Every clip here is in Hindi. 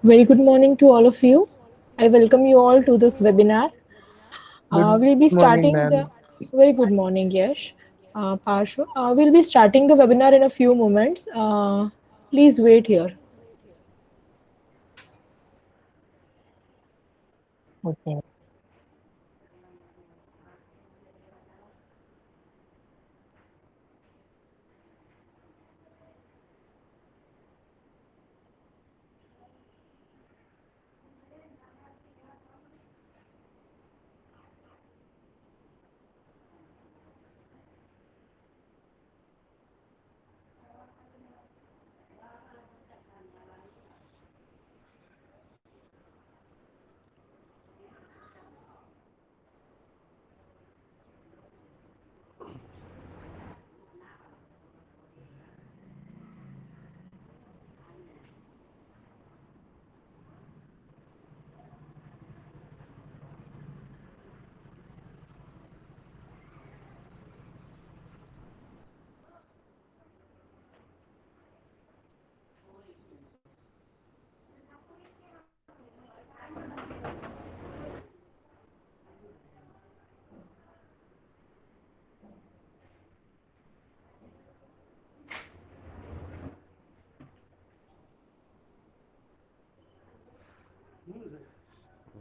Very good morning to all of you. I welcome you all to this webinar. We'll be Good morning, starting the ma'am. very good morning, Yash, Parshu. We'll be starting the webinar in a few moments. Please wait here. Okay.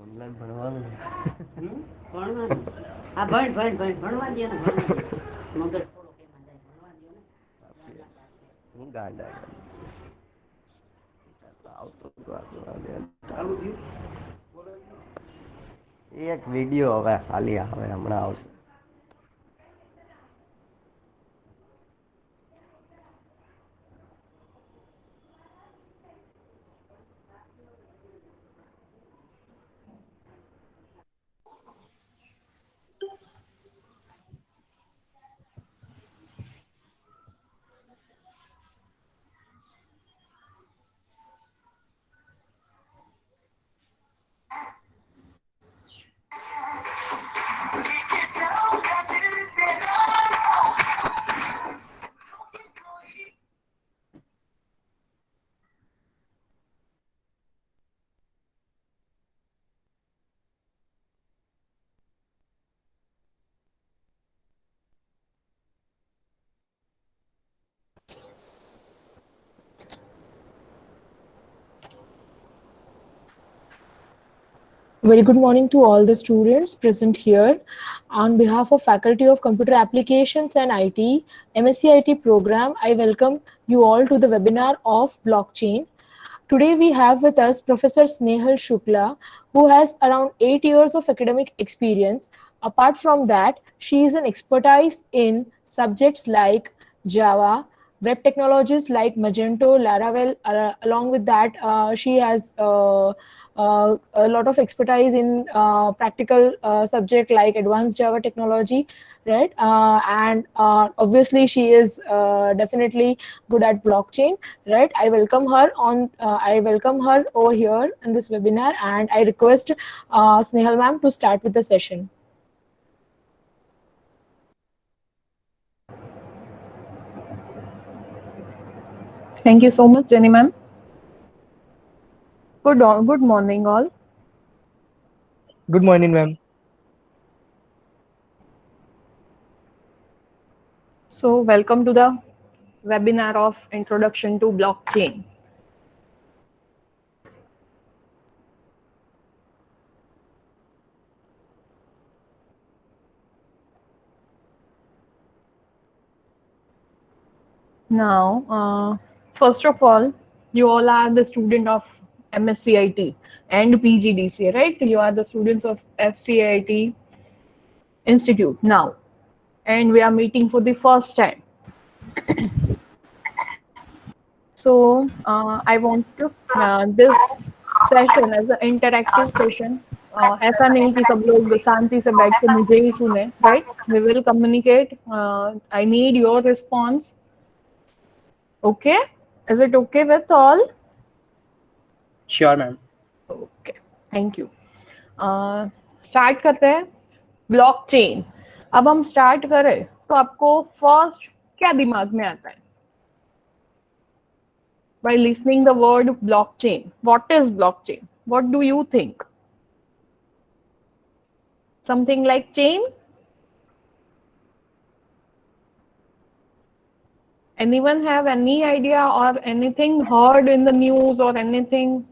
Online ભણવાનું ભણવાનું હા ભણવા દે ને મગજ થોડો કેમાં જાય ભણવા દે ને હું ગાંડા આવતો એક વિડીયો હવે ખાલી આવે હમણાં આવશે. Very good morning to all the students present here. On behalf of Faculty of Computer Applications and IT, MSc IT program, I welcome you all to the webinar of blockchain. Today we have with us Professor Snehal Shukla, who has around 8 years of academic experience. Apart from that, she is an expertise in subjects like Java, web technologies like Magento, Laravel. Along with that, she has a lot of expertise in practical subject like advanced Java technology, right? And obviously, she is definitely good at blockchain, right? I welcome her over here in this webinar, and I request Snehal ma'am to start with the session. Thank you so much, Jenny ma'am. Good morning, all. Good morning, ma'am. So, welcome to the webinar of Introduction to Blockchain. Now, first of all, you all are the student of MSCIT and PGDCA, right? You are the students of FCIT Institute now, and we are meeting for the first time. So, I want to this session as an interactive session. ऐसा नहीं कि सब लोग शांति से बैठ के मुझे ही सुने, right? We will communicate. I need your response. Okay? Is it okay with all? Sure, ma'am. Okay. Thank you. Start करते हैं. ब्लॉकचेन. अब हम स्टार्ट करें तो आपको फर्स्ट क्या दिमाग में आता है? by listening the word blockchain. What is blockchain? What do you think? Something like chain? Anyone have any idea or anything heard in the news or anything?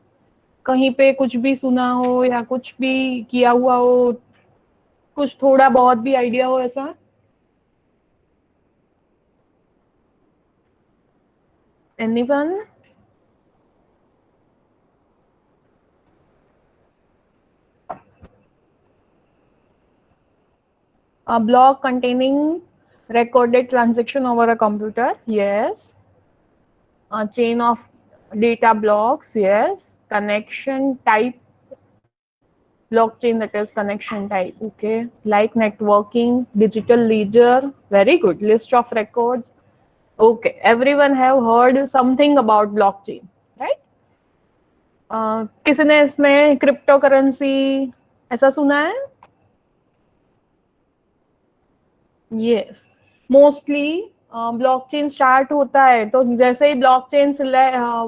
कहीं पे कुछ भी सुना हो या कुछ भी किया हुआ हो, कुछ थोड़ा बहुत भी आइडिया हो ऐसा? Anyone? A block containing recorded transaction over a computer, yes. A chain of data blocks, yes. Connection type, blockchain, that is connection type, okay. Like networking, digital ledger, very good. List of records, okay. Everyone have heard something about blockchain, right? किसी ने इसमें क्रिप्टो करेंसी ऐसा सुना है? यस, मोस्टली ब्लॉकचेन स्टार्ट होता है तो जैसे ही ब्लॉकचेन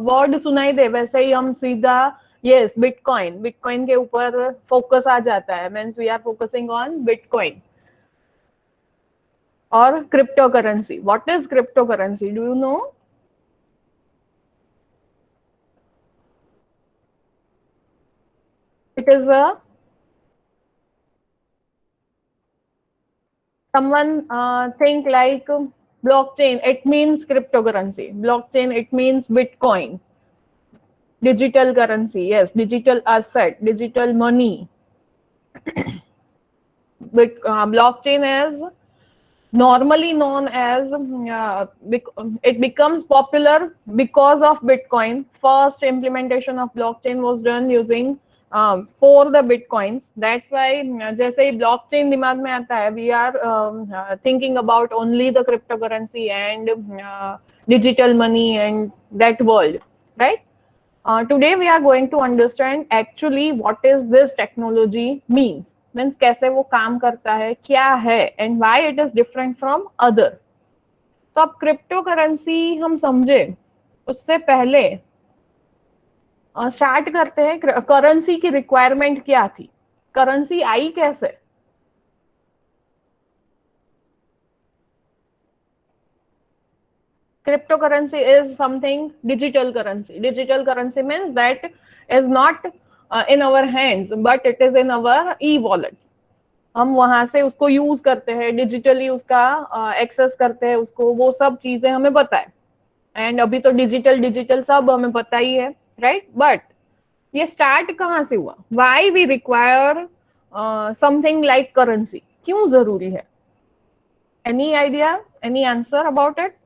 वर्ड सुनाई दे वैसे ही हम सीधा यस बिटकॉइन के ऊपर फोकस आ जाता है. Means we are focusing on bitcoin और crypto currency. What is crypto currency? Do you know? It is someone think like blockchain, it means cryptocurrency. Blockchain, it means Bitcoin. Digital currency, yes, digital asset, digital money. But blockchain is normally known as it becomes popular because of Bitcoin. First implementation of blockchain was done using for the bitcoins. That's why जैसे ही blockchain दिमाग में आता है, we are thinking about only the cryptocurrency and digital money and that world, right? Today we are going to understand actually what is this technology means. Means कैसे वो काम करता है, क्या है, and why it is different from other. तो अब क्रिप्टो करेंसी हम समझे उससे पहले स्टार्ट करते हैं. करेंसी की रिक्वायरमेंट क्या थी? करेंसी आई कैसे? Cryptocurrency is something digital currency. Digital currency means that is not in our hands, but it is in our e-wallets. हम वहां से उसको यूज करते हैं, डिजिटली उसका एक्सेस करते हैं उसको, वो सब चीजें हमें पता है. एंड अभी तो डिजिटल सब हमें पता ही है, राइट? बट ये स्टार्ट कहाँ से हुआ? Why we require something like currency? क्यों जरूरी है? Any idea, any answer about it?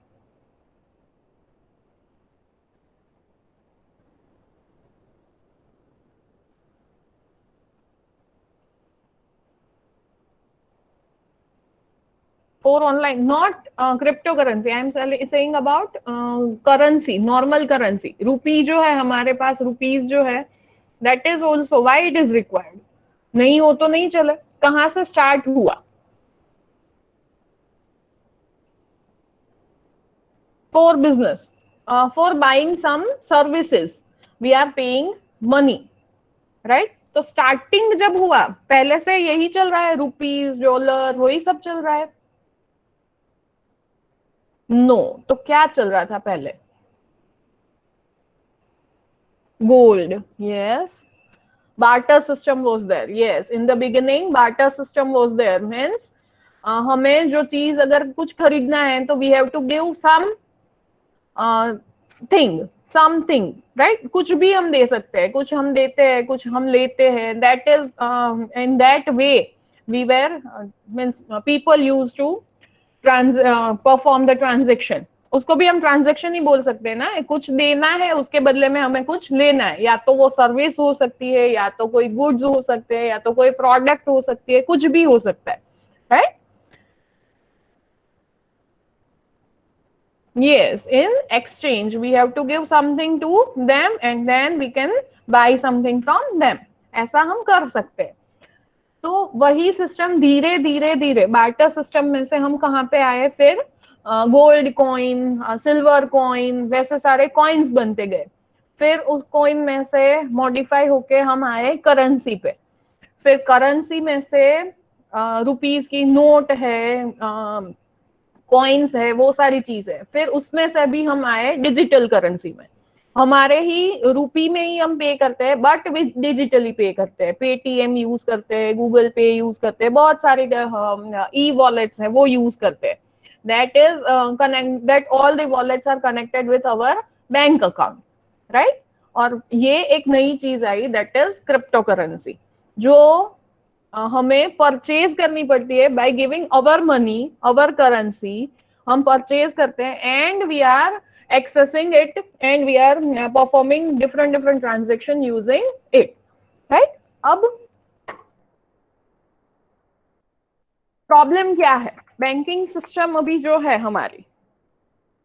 For online, not cryptocurrency. I am saying about currency, normal currency. Rupee जो है हमारे पास, rupees जो है, that is also why it is required. नहीं हो तो नहीं चले. कहाँ से start हुआ? For business, for buying some services, we are paying money, right? तो starting जब हुआ, पहले से यही चल रहा है, rupees, dollar, वही सब चल रहा है. नो, तो क्या चल रहा था पहले? Gold, yes. Barter system was there, yes. In the beginning barter system was there. Means हमें जो चीज अगर कुछ खरीदना है तो we have to give some something, right? कुछ भी हम दे सकते हैं, कुछ हम देते हैं, कुछ हम लेते हैं. That is in that way we were means people used to perform the transaction. उसको भी हम ट्रांजेक्शन ही बोल सकते हैं ना. कुछ देना है, उसके बदले में हमें कुछ लेना है. या तो वो सर्विस हो सकती है, या तो कोई गुड्स हो सकते हैं, या तो कोई प्रोडक्ट हो सकती है, कुछ भी हो सकता है, right? Yes, in exchange we have to give something to them and then we can buy something from them. ऐसा हम कर सकते हैं. तो वही सिस्टम धीरे धीरे बार्टर सिस्टम में से हम कहाँ पे आए? फिर गोल्ड कॉइन, सिल्वर कॉइन, वैसे सारे कॉइन्स बनते गए। फिर उस कॉइन में से मॉडिफाई होके हम आए करेंसी पे। फिर करेंसी में से रुपीस की नोट है, कॉइन्स है, वो सारी चीज है। फिर उसमें से भी हम आए डिजिटल करेंसी में। हमारे ही रूपी में ही हम पे करते हैं, बट डिजिटली पे करते हैं। पेटीएम यूज करते हैं, गूगल पे यूज करते हैं, बहुत सारे ई वॉलेट्स हैं वो यूज करते हैं। That is connect, that all the wallets are connected with our bank account, right. और ये एक नई चीज आई, दैट इज क्रिप्टो करेंसी, जो हमें परचेज करनी पड़ती है by giving our money, our currency. हम परचेज करते हैं and we are accessing it and we are performing different transaction using it, right? अब प्रॉब्लम क्या है? बैंकिंग सिस्टम अभी जो है हमारी,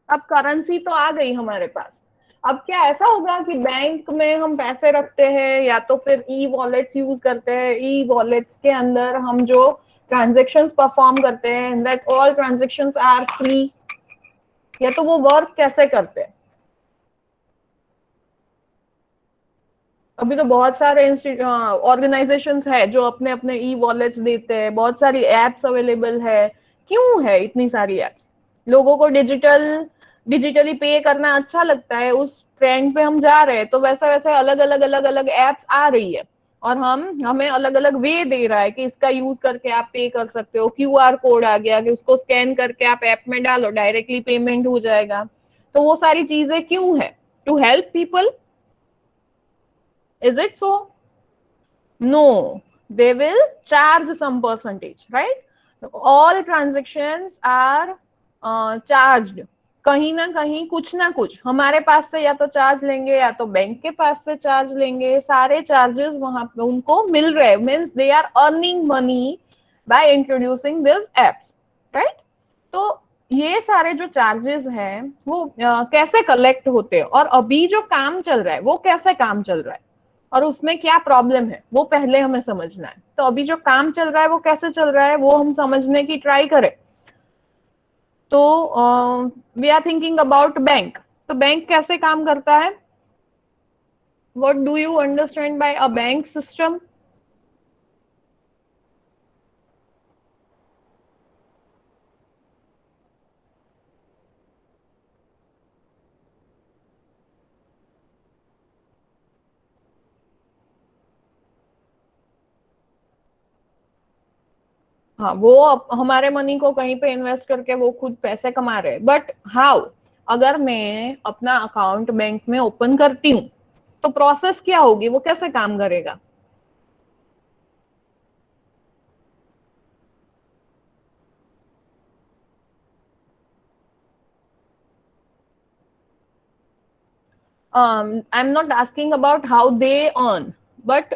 अब करेंसी तो आ गई हमारे पास। अब क्या ऐसा होगा कि बैंक में हम पैसे रखते हैं या तो फिर ई वॉलेट्स यूज करते हैं, ई वॉलेट्स के अंदर हम जो ट्रांजेक्शन्स परफॉर्म करते हैं, that all transactions are free, या तो वो वर्क कैसे करते हैं? अभी तो बहुत सारे ऑर्गेनाइजेशंस है जो अपने अपने ई वॉलेट्स देते हैं, बहुत सारी एप्स अवेलेबल है। क्यों है इतनी सारी एप्स? लोगों को डिजिटली पे करना अच्छा लगता है, उस ट्रेंड पे हम जा रहे हैं, तो वैसा वैसे अलग अलग एप्स आ रही है और हमें अलग अलग वे दे रहा है कि इसका यूज करके आप पे कर सकते हो। क्यूआर कोड आ गया कि उसको स्कैन करके आप ऐप में डालो, डायरेक्टली पेमेंट हो जाएगा। तो वो सारी चीजें क्यों है? To help people? Is it so? No, they will charge some percentage, right? All transactions are charged. कहीं ना कहीं कुछ ना कुछ हमारे पास से या तो चार्ज लेंगे या तो बैंक के पास से चार्ज लेंगे। सारे चार्जेस वहां पे उनको मिल रहे, means they are earning money by introducing this apps, right? तो ये सारे जो चार्जेस हैं वो कैसे कलेक्ट होते हैं और अभी जो काम चल रहा है वो कैसे काम चल रहा है और उसमें क्या प्रॉब्लम है वो पहले हमें समझना है। तो अभी जो काम चल रहा है वो कैसे चल रहा है वो हम समझने की ट्राई करें। तो we are thinking about bank. तो बैंक कैसे काम करता है? What do you understand by a bank system? हाँ, वो हमारे मनी को कहीं पे इन्वेस्ट करके वो खुद पैसे कमा रहे हैं। But how? अगर मैं अपना अकाउंट बैंक में ओपन करती हूँ तो प्रोसेस क्या होगी, वो कैसे काम करेगा? I'm not asking about how they earn, but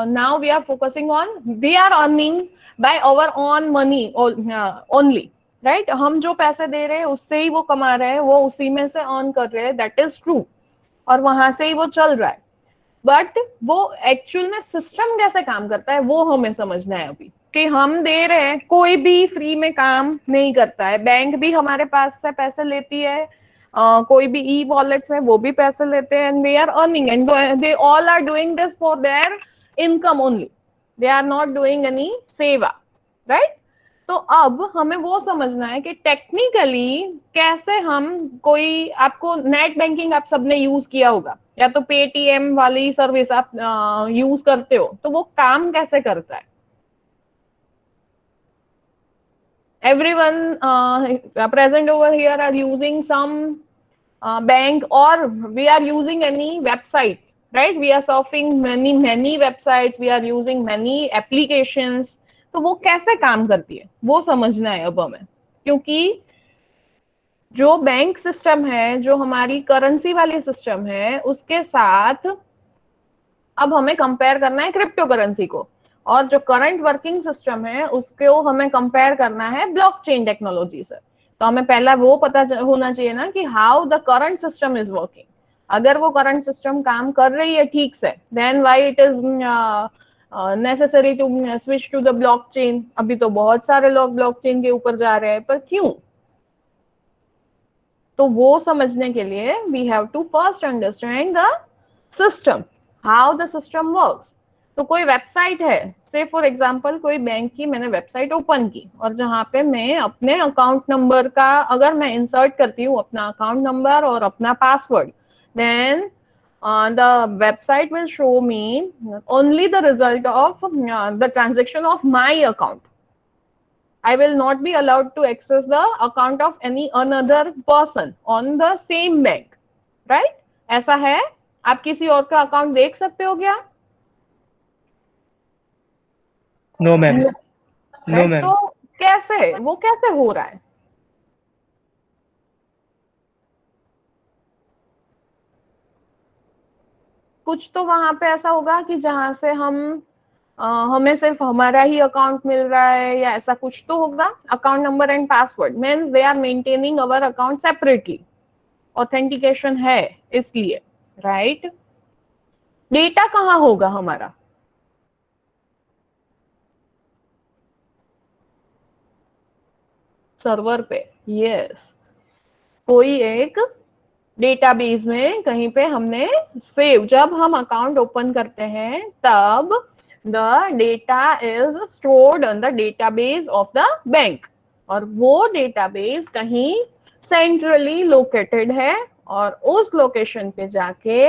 now we are focusing on they are earning by our own money only, right? हम जो पैसे दे रहे हैं उससे ही वो कमा रहे हैं, वो उसी में से अर्न कर रहे हैं, दैट इज ट्रू, और वहां से ही वो चल रहा है। बट वो एक्चुअल में सिस्टम कैसे काम करता है वो हमें समझना है अभी, कि हम दे रहे हैं, कोई भी फ्री में काम नहीं करता है। बैंक भी हमारे पास से पैसे लेती है, कोई भी ई वॉलेट्स है वो भी पैसे लेते हैं, and they are earning and they all are doing this for their income only, they are not doing any सेवा, राइट? तो अब हमें वो समझना है कि टेक्निकली कैसे हम कोई, आपको नेट बैंकिंग आप सबने यूज किया होगा या तो पेटीएम वाली सर्विस आप यूज करते हो, तो वो काम कैसे करता है? Everyone present over here are using some bank, or we are using any website, right? We are surfing many websites, we are using many applications. तो वो कैसे काम करती है वो समझना है अब हमें, क्योंकि जो बैंक सिस्टम है, जो हमारी करेंसी वाली सिस्टम है, उसके साथ अब हमें कंपेयर करना है क्रिप्टो करेंसी को, और जो करंट वर्किंग सिस्टम है उसको हमें कंपेयर करना है ब्लॉकचेन टेक्नोलॉजी से। तो हमें पहला वो पता होना चाहिए ना कि how the current system is working. अगर वो करंट सिस्टम काम कर रही है ठीक से, then why it is necessary to switch to the blockchain. अभी तो बहुत सारे लोग ब्लॉकचेन के ऊपर जा रहे हैं, पर क्यों? तो वो समझने के लिए we have to first understand the system, how the system works. तो कोई वेबसाइट है, से फॉर एग्जांपल कोई बैंक की मैंने वेबसाइट ओपन की और जहां पे मैं अपने अकाउंट नंबर का अगर मैं इंसर्ट करती हूँ अपना अकाउंट नंबर और अपना password, then the website will show me only the result of the transaction of my account. I will not be allowed to access the account of any another person on the same bank, right? ऐसा है? आप किसी और का अकाउंट देख सकते हो क्या? No ma'am, no ma'am. तो कैसे, वो कैसे हो रहा है? कुछ तो वहां पे ऐसा होगा कि जहां से हमें सिर्फ हमारा ही अकाउंट मिल रहा है या ऐसा कुछ तो होगा। Account number and password means they are maintaining our account separately, authentication है इसलिए, राइट? डेटा कहाँ होगा हमारा? सर्वर पे, यस। कोई एक डेटाबेस में कहीं पे हमने सेव, जब हम अकाउंट ओपन करते हैं तब the data is stored on the database of the bank, और वो डेटाबेस कहीं सेंट्रली लोकेटेड है और उस लोकेशन पे जाके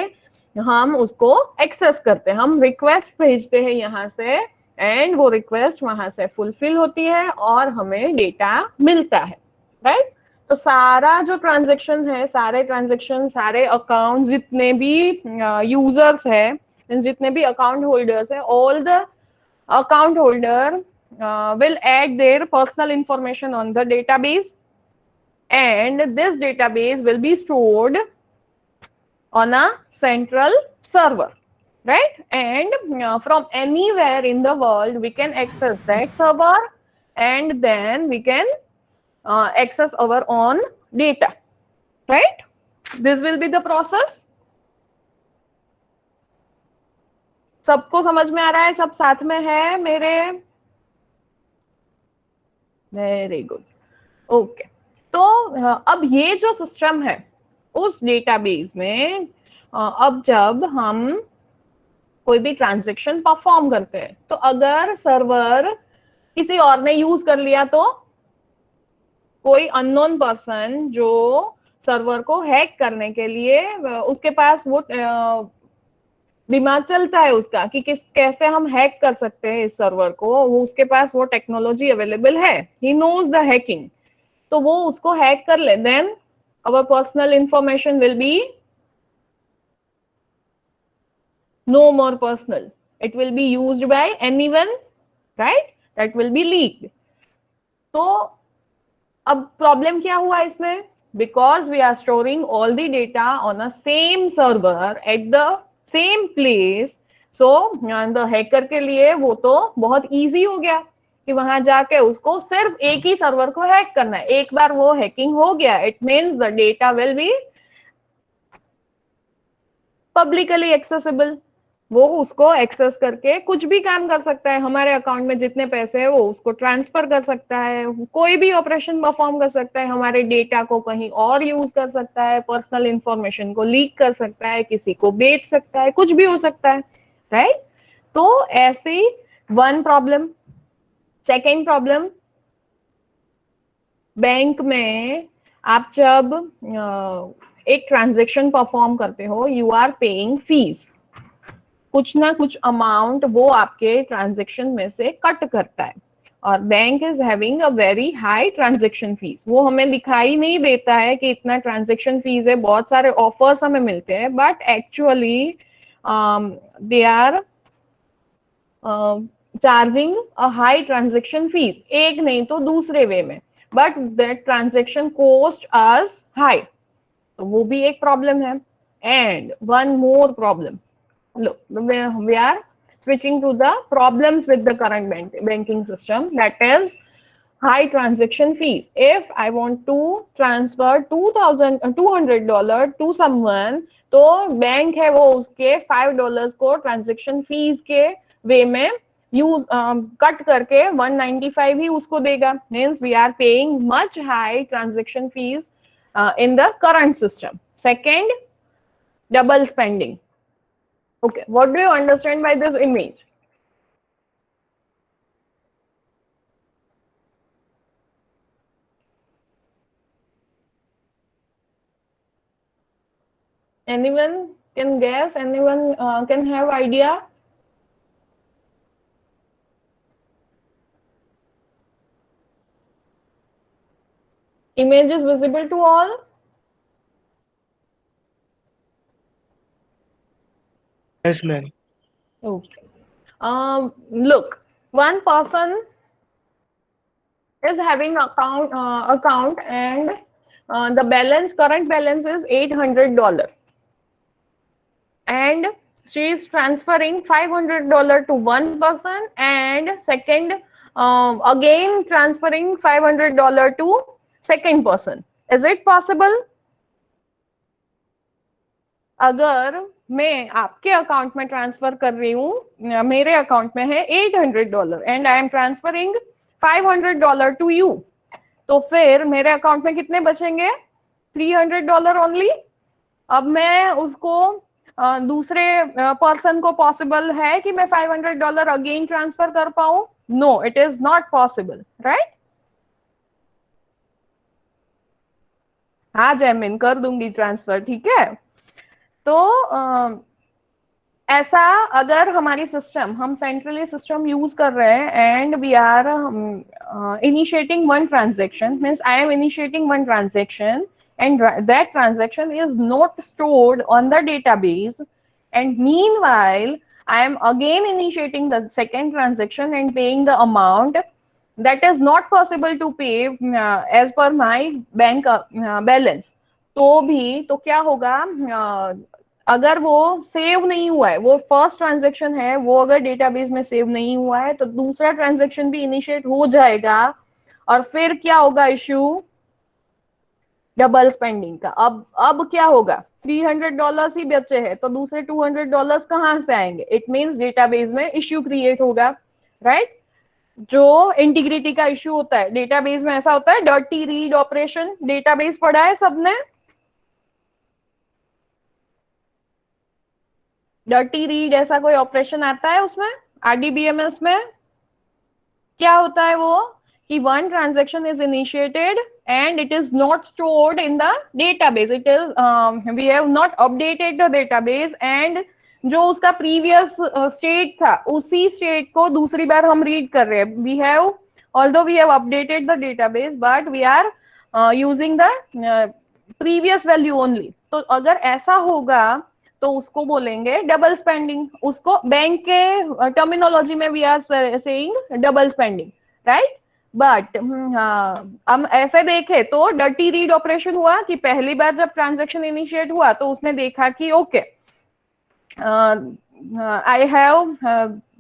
हम उसको एक्सेस करते हैं। हम रिक्वेस्ट भेजते हैं यहाँ से एंड वो रिक्वेस्ट वहां से फुलफिल होती है और हमें डेटा मिलता है, राइट? तो सारा जो ट्रांजेक्शन है, सारे ट्रांजेक्शन, सारे अकाउंट, जितने भी यूजर्स है, जितने भी अकाउंट होल्डर्स है, all the account holder will add their personal information on the database, and this database will be stored on a central server, right? And from anywhere in the world we can access that server and then we can access our own data, right? This will be the process. सबको समझ में आ रहा है? सब साथ में है मेरे? Very good, okay. तो अब ये जो सिस्टम है उस डेटाबेस में अब जब हम कोई भी ट्रांजैक्शन परफॉर्म करते हैं तो अगर सर्वर किसी और ने यूज कर लिया तो कोई अननोन पर्सन जो सर्वर को हैक करने के लिए उसके पास वो दिमाग चलता है उसका कि कैसे हम हैक कर सकते हैं इस सर्वर को, वो उसके पास वो टेक्नोलॉजी अवेलेबल है, ही नोज द हैकिंग, तो वो उसको हैक कर ले, then our personal information will be no more personal, it will be used by anyone, right? that will be leaked. तो अब प्रॉब्लम क्या हुआ इसमें? because we are storing all the data on a same server at the same place, so the hacker के लिए वो तो बहुत easy हो गया कि वहां जाके उसको सिर्फ एक ही सर्वर को हैक करना है। एक बार वो हैकिंग हो गया, it means the data will be publicly accessible, वो उसको एक्सेस करके कुछ भी काम कर सकता है, हमारे अकाउंट में जितने पैसे है वो उसको ट्रांसफर कर सकता है, कोई भी ऑपरेशन परफॉर्म कर सकता है, हमारे डेटा को कहीं और यूज कर सकता है, पर्सनल इंफॉर्मेशन को लीक कर सकता है, किसी को बेच सकता है, कुछ भी हो सकता है, राइट? तो ऐसी one problem. Second problem, bank में आप जब एक ट्रांजैक्शन परफॉर्म करते हो, यू आर पेइंग फीस, कुछ ना कुछ अमाउंट वो आपके ट्रांजैक्शन में से कट करता है, और bank is having a very high transaction fees. वो हमें दिखाई नहीं देता है कि इतना ट्रांजैक्शन फीस है, बहुत सारे ऑफर्स हमें मिलते हैं, but actually they are charging a high transaction fees, एक नहीं तो दूसरे वे में, but that transaction cost is high, तो वो भी एक प्रॉब्लम है। And one more problem, look, we are switching to the problems with the current banking system, that is high transaction fees. If I want to transfer $200 to someone, तो बैंक है वो उसके $5 को ट्रांजेक्शन फीस के वे में यूज कट करके 195 ही उसको देगा, means we are paying much high transaction fees in the current system. Second, double spending. Okay, what do you understand by this image? Anyone can guess? Anyone can have idea? Image is visible to all? Yes, ma'am. Okay. Look, one person is having account and the current balance is $800, and she is transferring $500 to one person, and second again transferring $500 to second person. Is it possible? अगर मैं आपके अकाउंट में ट्रांसफर कर रही हूँ, मेरे अकाउंट में है $800 and I am transferring $500 to you, तो फिर मेरे अकाउंट में कितने बचेंगे? $300 ओनली. अब मैं उसको दूसरे पर्सन को पॉसिबल है कि मैं $500 अगेन ट्रांसफर कर पाऊं? No, it is not possible, right? हाँ जैमिन, कर दूंगी ट्रांसफर, ठीक है. तो ऐसा अगर हमारी सिस्टम, हम सेंट्रली सिस्टम यूज कर रहे हैं and we are initiating one transaction, means I am initiating one transaction and that transaction is not stored on the database, and meanwhile I am again initiating the second transaction and paying the amount that is not possible to pay as per my bank balance. तो भी तो क्या होगा, अगर वो सेव नहीं हुआ है, वो फर्स्ट ट्रांजेक्शन है, वो अगर डेटाबेस में सेव नहीं हुआ है, तो दूसरा ट्रांजेक्शन भी इनिशिएट हो जाएगा और फिर क्या होगा इश्यू? डबल स्पेंडिंग का. अब क्या होगा? $300 ही बचे हैं, तो दूसरे $200 कहाँ से आएंगे? इट मीन्स डेटाबेस में इश्यू क्रिएट होगा, राइट? जो इंटीग्रिटी का इश्यू होता है डेटाबेस में, ऐसा होता है डर्टी रीड ऑपरेशन. डेटाबेस पढ़ा है सबने? डर्टी रीड ऐसा कोई ऑपरेशन आता है उसमें, आरडीबीएमएस में. क्या होता है वो कि one transaction is initiated and it is not stored in the database. It is we have not updated the database, and जो उसका previous state था, उसी state को दूसरी बार हम read कर रहे हैं. We have, although we have updated the database, but we are using the previous value only. तो अगर ऐसा होगा तो उसको बोलेंगे डबल स्पेंडिंग. उसको बैंक के टर्मिनोलॉजी में we are saying double spending, right? But हम ऐसे देखे तो डर्टी रीड ऑपरेशन हुआ कि पहली बार जब ट्रांजैक्शन इनिशिएट हुआ तो उसने देखा कि okay I have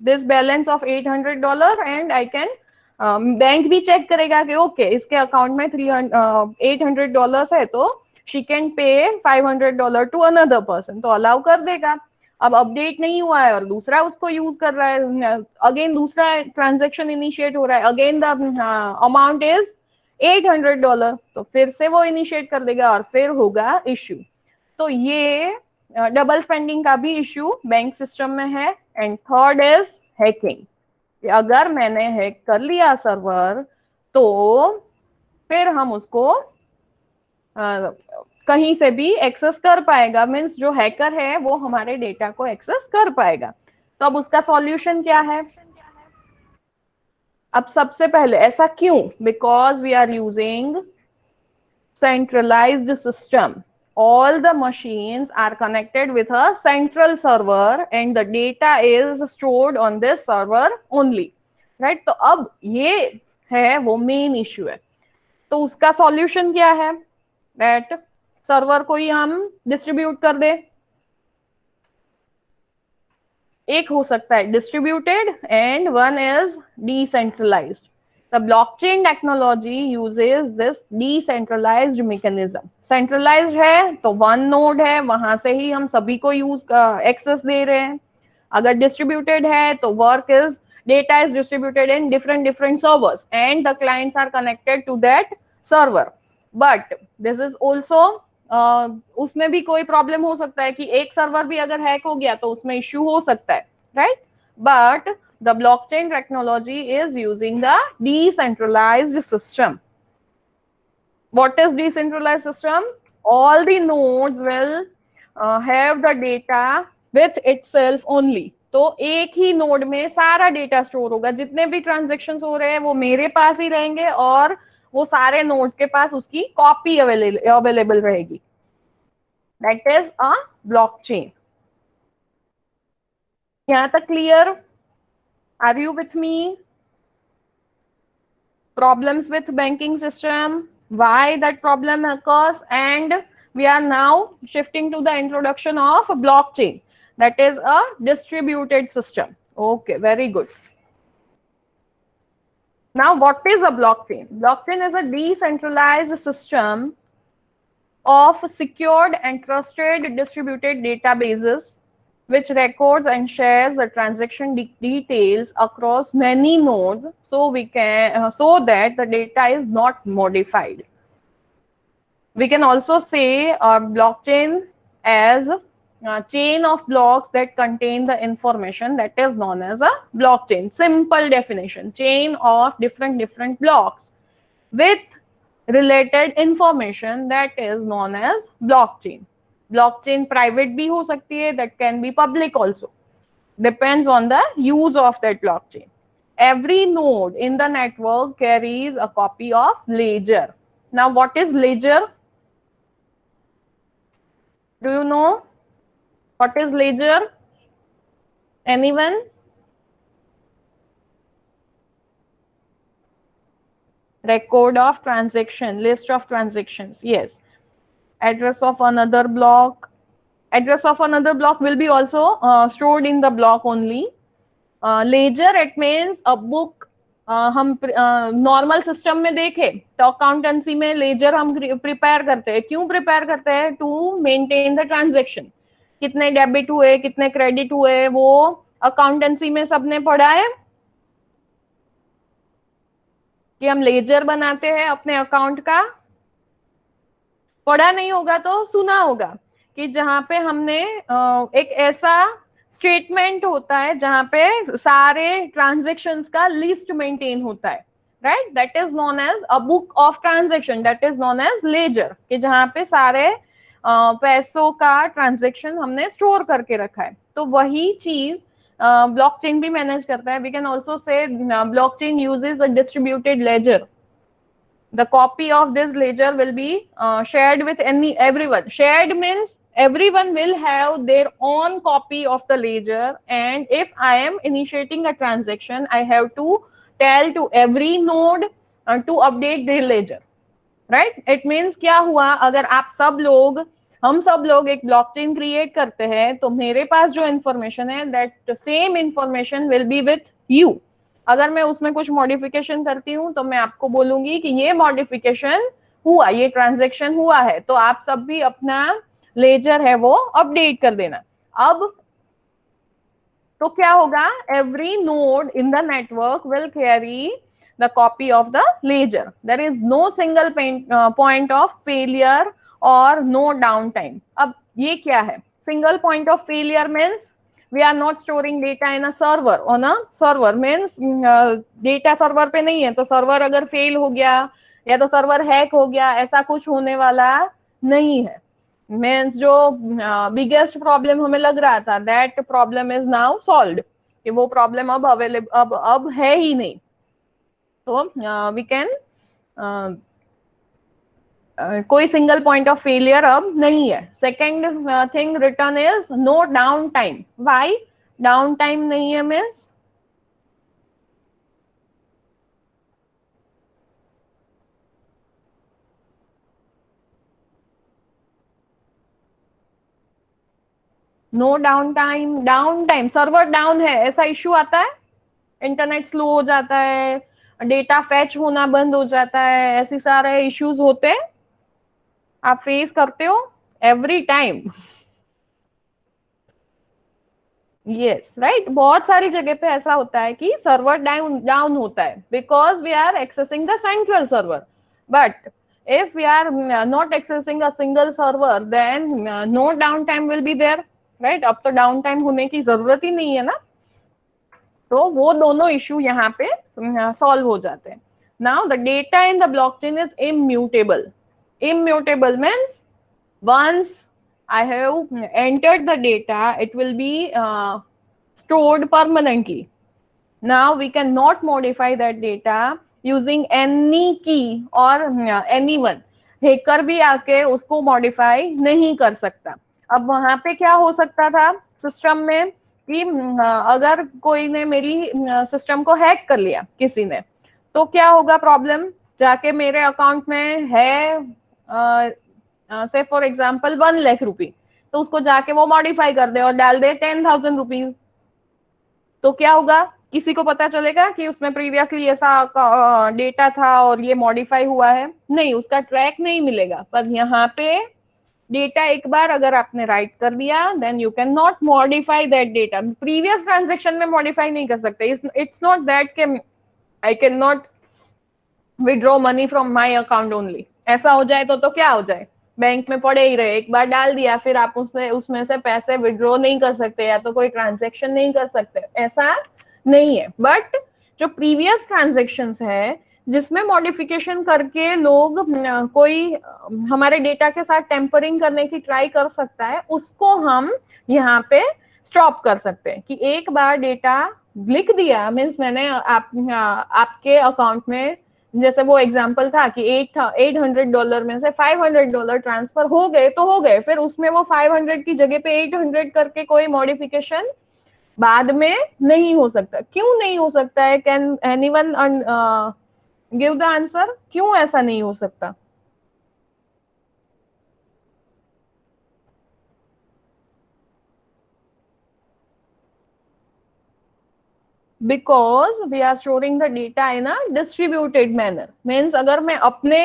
this balance of $800 and I can, bank भी चेक करेगा कि ओके इसके अकाउंट में $800 है, तो she can pay $500 to another person, तो अलाउ कर देगा. अब अपडेट नहीं हुआ है और दूसरा उसको यूज कर रहा है, अगेन दूसरा ट्रांजैक्शन इनिशिएट हो रहा है, अगेन द अमाउंट इज $800, तो फिर से वो इनिशिएट कर देगा और फिर होगा इश्यू. तो ये डबल स्पेंडिंग का भी इश्यू बैंक सिस्टम में है. And third is hacking. अगर मैंने हैक कर लिया सर्वर तो फिर हम उसको कहीं से भी एक्सेस कर पाएगा, मीन्स जो हैकर है वो हमारे डेटा को एक्सेस कर पाएगा. तो अब उसका सॉल्यूशन क्या है? अब सबसे पहले ऐसा क्यों? Because we are using centralized system. all the machines are connected with a central server and the data is stored on this server only, right? तो अब ये है वो मेन इश्यू है. तो उसका सॉल्यूशन क्या है? दैट सर्वर को ही हम डिस्ट्रीब्यूट कर दे. एक हो सकता है distributed and one is decentralized. The blockchain technology uses this decentralized mechanism. Centralized है तो one node है, वहां से ही हम सभी को यूज एक्सेस दे रहे हैं. अगर distributed है तो data is distributed in different servers and the clients are connected to that server. But this is also उसमें भी कोई प्रॉब्लम हो सकता है कि एक सर्वर भी अगर हैक हो गया तो उसमें इश्यू हो सकता है, right? But the blockchain technology is using the decentralized system. What is decentralized system? All the nodes will have the data with itself only. तो एक ही नोड में सारा डेटा स्टोर होगा, जितने भी ट्रांजेक्शन्स हो रहे हैं वो मेरे पास ही रहेंगे और वो सारे नोड्स के पास उसकी कॉपी अवेलेबल रहेगी. That is a blockchain. यहाँ तक clear? Are you with me? Problems with banking system, why that problem occurs, and we are now shifting to the introduction of blockchain, that is a distributed system. Okay, very good. Now what is a blockchain? Blockchain is a decentralized system of secured and trusted distributed databases which records and shares the transaction details across many nodes, so we can so that the data is not modified. We can also say a blockchain as a chain of blocks that contain the information, that is known as a blockchain. Simple definition: chain of different blocks with related information, that is known as blockchain. Blockchain private भी हो सकती है, that can be public also, depends on the use of that blockchain. Every node in the network carries a copy of ledger. Now what is ledger? Do you know what is ledger? Anyone? Record of transaction, list of transactions. Yes. Address of another block. Address of another block will be also stored in the block only. Ledger, it means a book. हम नॉर्मल सिस्टम में देखें तो अकाउंटेंसी में लेजर हम प्रिपेयर करते हैं. क्यों प्रिपेयर करते हैं? To maintain the transaction. कितने डेबिट हुए, कितने क्रेडिट हुए, वो अकाउंटेंसी में सबने पढ़ा है कि हम लेजर बनाते हैं अपने अकाउंट का. पढ़ा नहीं होगा तो सुना होगा कि जहां पे हमने एक ऐसा स्टेटमेंट होता है जहां पे सारे ट्रांजैक्शंस का लिस्ट मेंटेन होता है, right? That is known as a book of transaction, that is known as ledger, कि जहां पे सारे पैसों का ट्रांजैक्शन हमने स्टोर करके रखा है. तो वही चीज ब्लॉकचेन भी मैनेज करता है. We can also say blockchain uses a distributed ledger. The copy of this ledger will be shared with everyone. Shared means everyone will have their own copy of the ledger, and if I am initiating a transaction, I have to tell to every node to update their ledger, right? It means क्या हुआ, अगर आप सब लोग, हम सब लोग एक ब्लॉकचेन क्रिएट करते हैं तो मेरे पास जो इंफॉर्मेशन है, that same information will be with you. अगर मैं उसमें कुछ मॉडिफिकेशन करती हूँ तो मैं आपको बोलूंगी कि ये मॉडिफिकेशन हुआ, ये ट्रांजैक्शन हुआ है, तो आप सब भी अपना लेजर है वो अपडेट कर देना. अब तो क्या होगा? Every node in the network will carry the copy of the ledger. There is no single point of failure और नो डाउन टाइम. अब ये क्या है? Single point of failure means we are not storing data in a server. on a server means data server पे नहीं है, तो सर्वर अगर फेल हो गया या तो सर्वर हैक हो गया, ऐसा कुछ होने वाला नहीं है. मीन्स जो बिगेस्ट प्रॉब्लम हमें लग रहा था, that problem is now solved, कि वो प्रॉब्लम अब अवेलेबल अब है ही नहीं. तो वी कैन कोई सिंगल पॉइंट ऑफ फेलियर अब नहीं है. Second thing return is no down time. Why down time नहीं है? Means no down time. Down time server down है ऐसा इश्यू आता है, इंटरनेट स्लो हो जाता है, डेटा फैच होना बंद हो जाता है, ऐसे सारे इश्यूज होते हैं, आप फेस करते हो एवरी टाइम. Yes, right. बहुत सारी जगह पे ऐसा होता है कि सर्वर डाउन होता है because we are accessing the central server. But if we are not accessing a single server, then no downtime will be there, right? अब तो downtime होने की जरूरत ही नहीं है ना, तो वो दोनों इश्यू यहाँ पे सॉल्व हो जाते हैं. Now the data in the blockchain is immutable. Immutable means once I have entered the data, it will be stored permanently. Now we cannot modify that data using any key or anyone. Hacker भी आके उसको मॉडिफाई नहीं कर सकता. अब वहां पे क्या हो सकता था सिस्टम में कि अगर कोई ने मेरी सिस्टम को हैक कर लिया किसी ने, तो क्या होगा प्रॉब्लम, जाके मेरे अकाउंट में है से फॉर एग्जाम्पल 1 लाख रुपी, तो उसको जाके वो मॉडिफाई कर दे और डाल दे 10,000 रुपीज, तो क्या होगा, किसी को पता चलेगा कि उसमें प्रीवियसली ऐसा डेटा था और ये मॉडिफाई हुआ है? नहीं, उसका ट्रैक नहीं मिलेगा. पर यहाँ पे डेटा एक बार अगर आपने राइट कर दिया, then you can not modify that data. Previous transaction में मॉडिफाई नहीं कर सकते. इट्स नॉट दैट के I can not withdraw money from my account only. ऐसा हो जाए तो क्या हो जाए, बैंक में पड़े ही रहे, एक बार डाल दिया फिर आप उसमें से पैसे विड्रॉ नहीं कर सकते या तो कोई ट्रांजेक्शन नहीं कर सकते, ऐसा नहीं है. बट जो प्रीवियस ट्रांजेक्शंस है जिसमें मॉडिफिकेशन करके लोग कोई हमारे डेटा के साथ टेम्परिंग करने की ट्राई कर सकता है, उसको हम यहाँ पे स्टॉप कर सकते हैं. कि एक बार डेटा लिख दिया मीन्स मैंने आपके अकाउंट में, जैसे वो एग्जांपल था कि $800 में से $500 ट्रांसफर हो गए तो हो गए, फिर उसमें वो 500 की जगह पे 800 करके कोई मॉडिफिकेशन बाद में नहीं हो सकता. क्यों नहीं हो सकता है? Can anyone give the answer, क्यों ऐसा नहीं हो सकता? Because we are storing the data in a distributed manner. Means अगर मैं अपने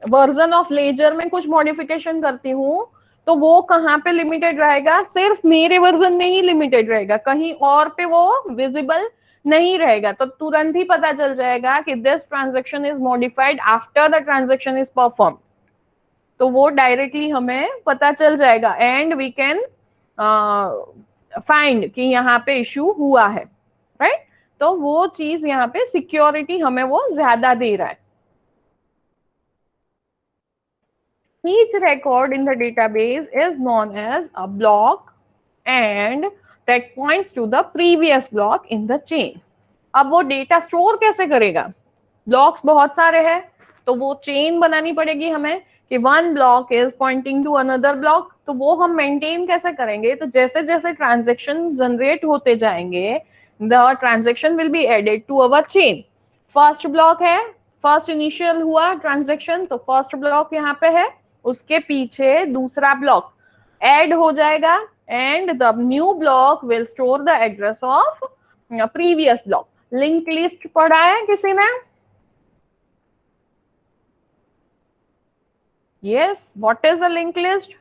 वर्जन ऑफ लेजर में कुछ मॉडिफिकेशन करती हूँ तो वो कहाँ पे लिमिटेड रहेगा? सिर्फ मेरे वर्जन में ही लिमिटेड रहेगा, कहीं और पे वो विजिबल नहीं रहेगा. तो तुरंत ही पता चल जाएगा कि this transaction is modified after the transaction is perform. तो वो डायरेक्टली हमें पता चल जाएगा एंड वी कैन फाइंड कि यहाँ पे इश्यू हुआ है, राइट? तो वो चीज यहाँ पे सिक्योरिटी हमें वो ज्यादा दे रहा है. Each record in the database is known as a block and that points to the previous block in the chain. अब वो डेटा स्टोर कैसे करेगा? ब्लॉक्स बहुत सारे हैं तो वो चेन बनानी पड़ेगी हमें कि one block is pointing to another block. तो वो हम मेंटेन कैसे करेंगे? तो जैसे जैसे ट्रांजेक्शन जनरेट होते जाएंगे the transaction will be added to our chain. First block है, फर्स्ट इनिशियल हुआ ट्रांजेक्शन, तो फर्स्ट ब्लॉक यहाँ पे है, उसके पीछे दूसरा ब्लॉक ऐड हो जाएगा and the new block will store the address of previous block. Link list पढ़ा है किसी ने? Yes, what is a link list?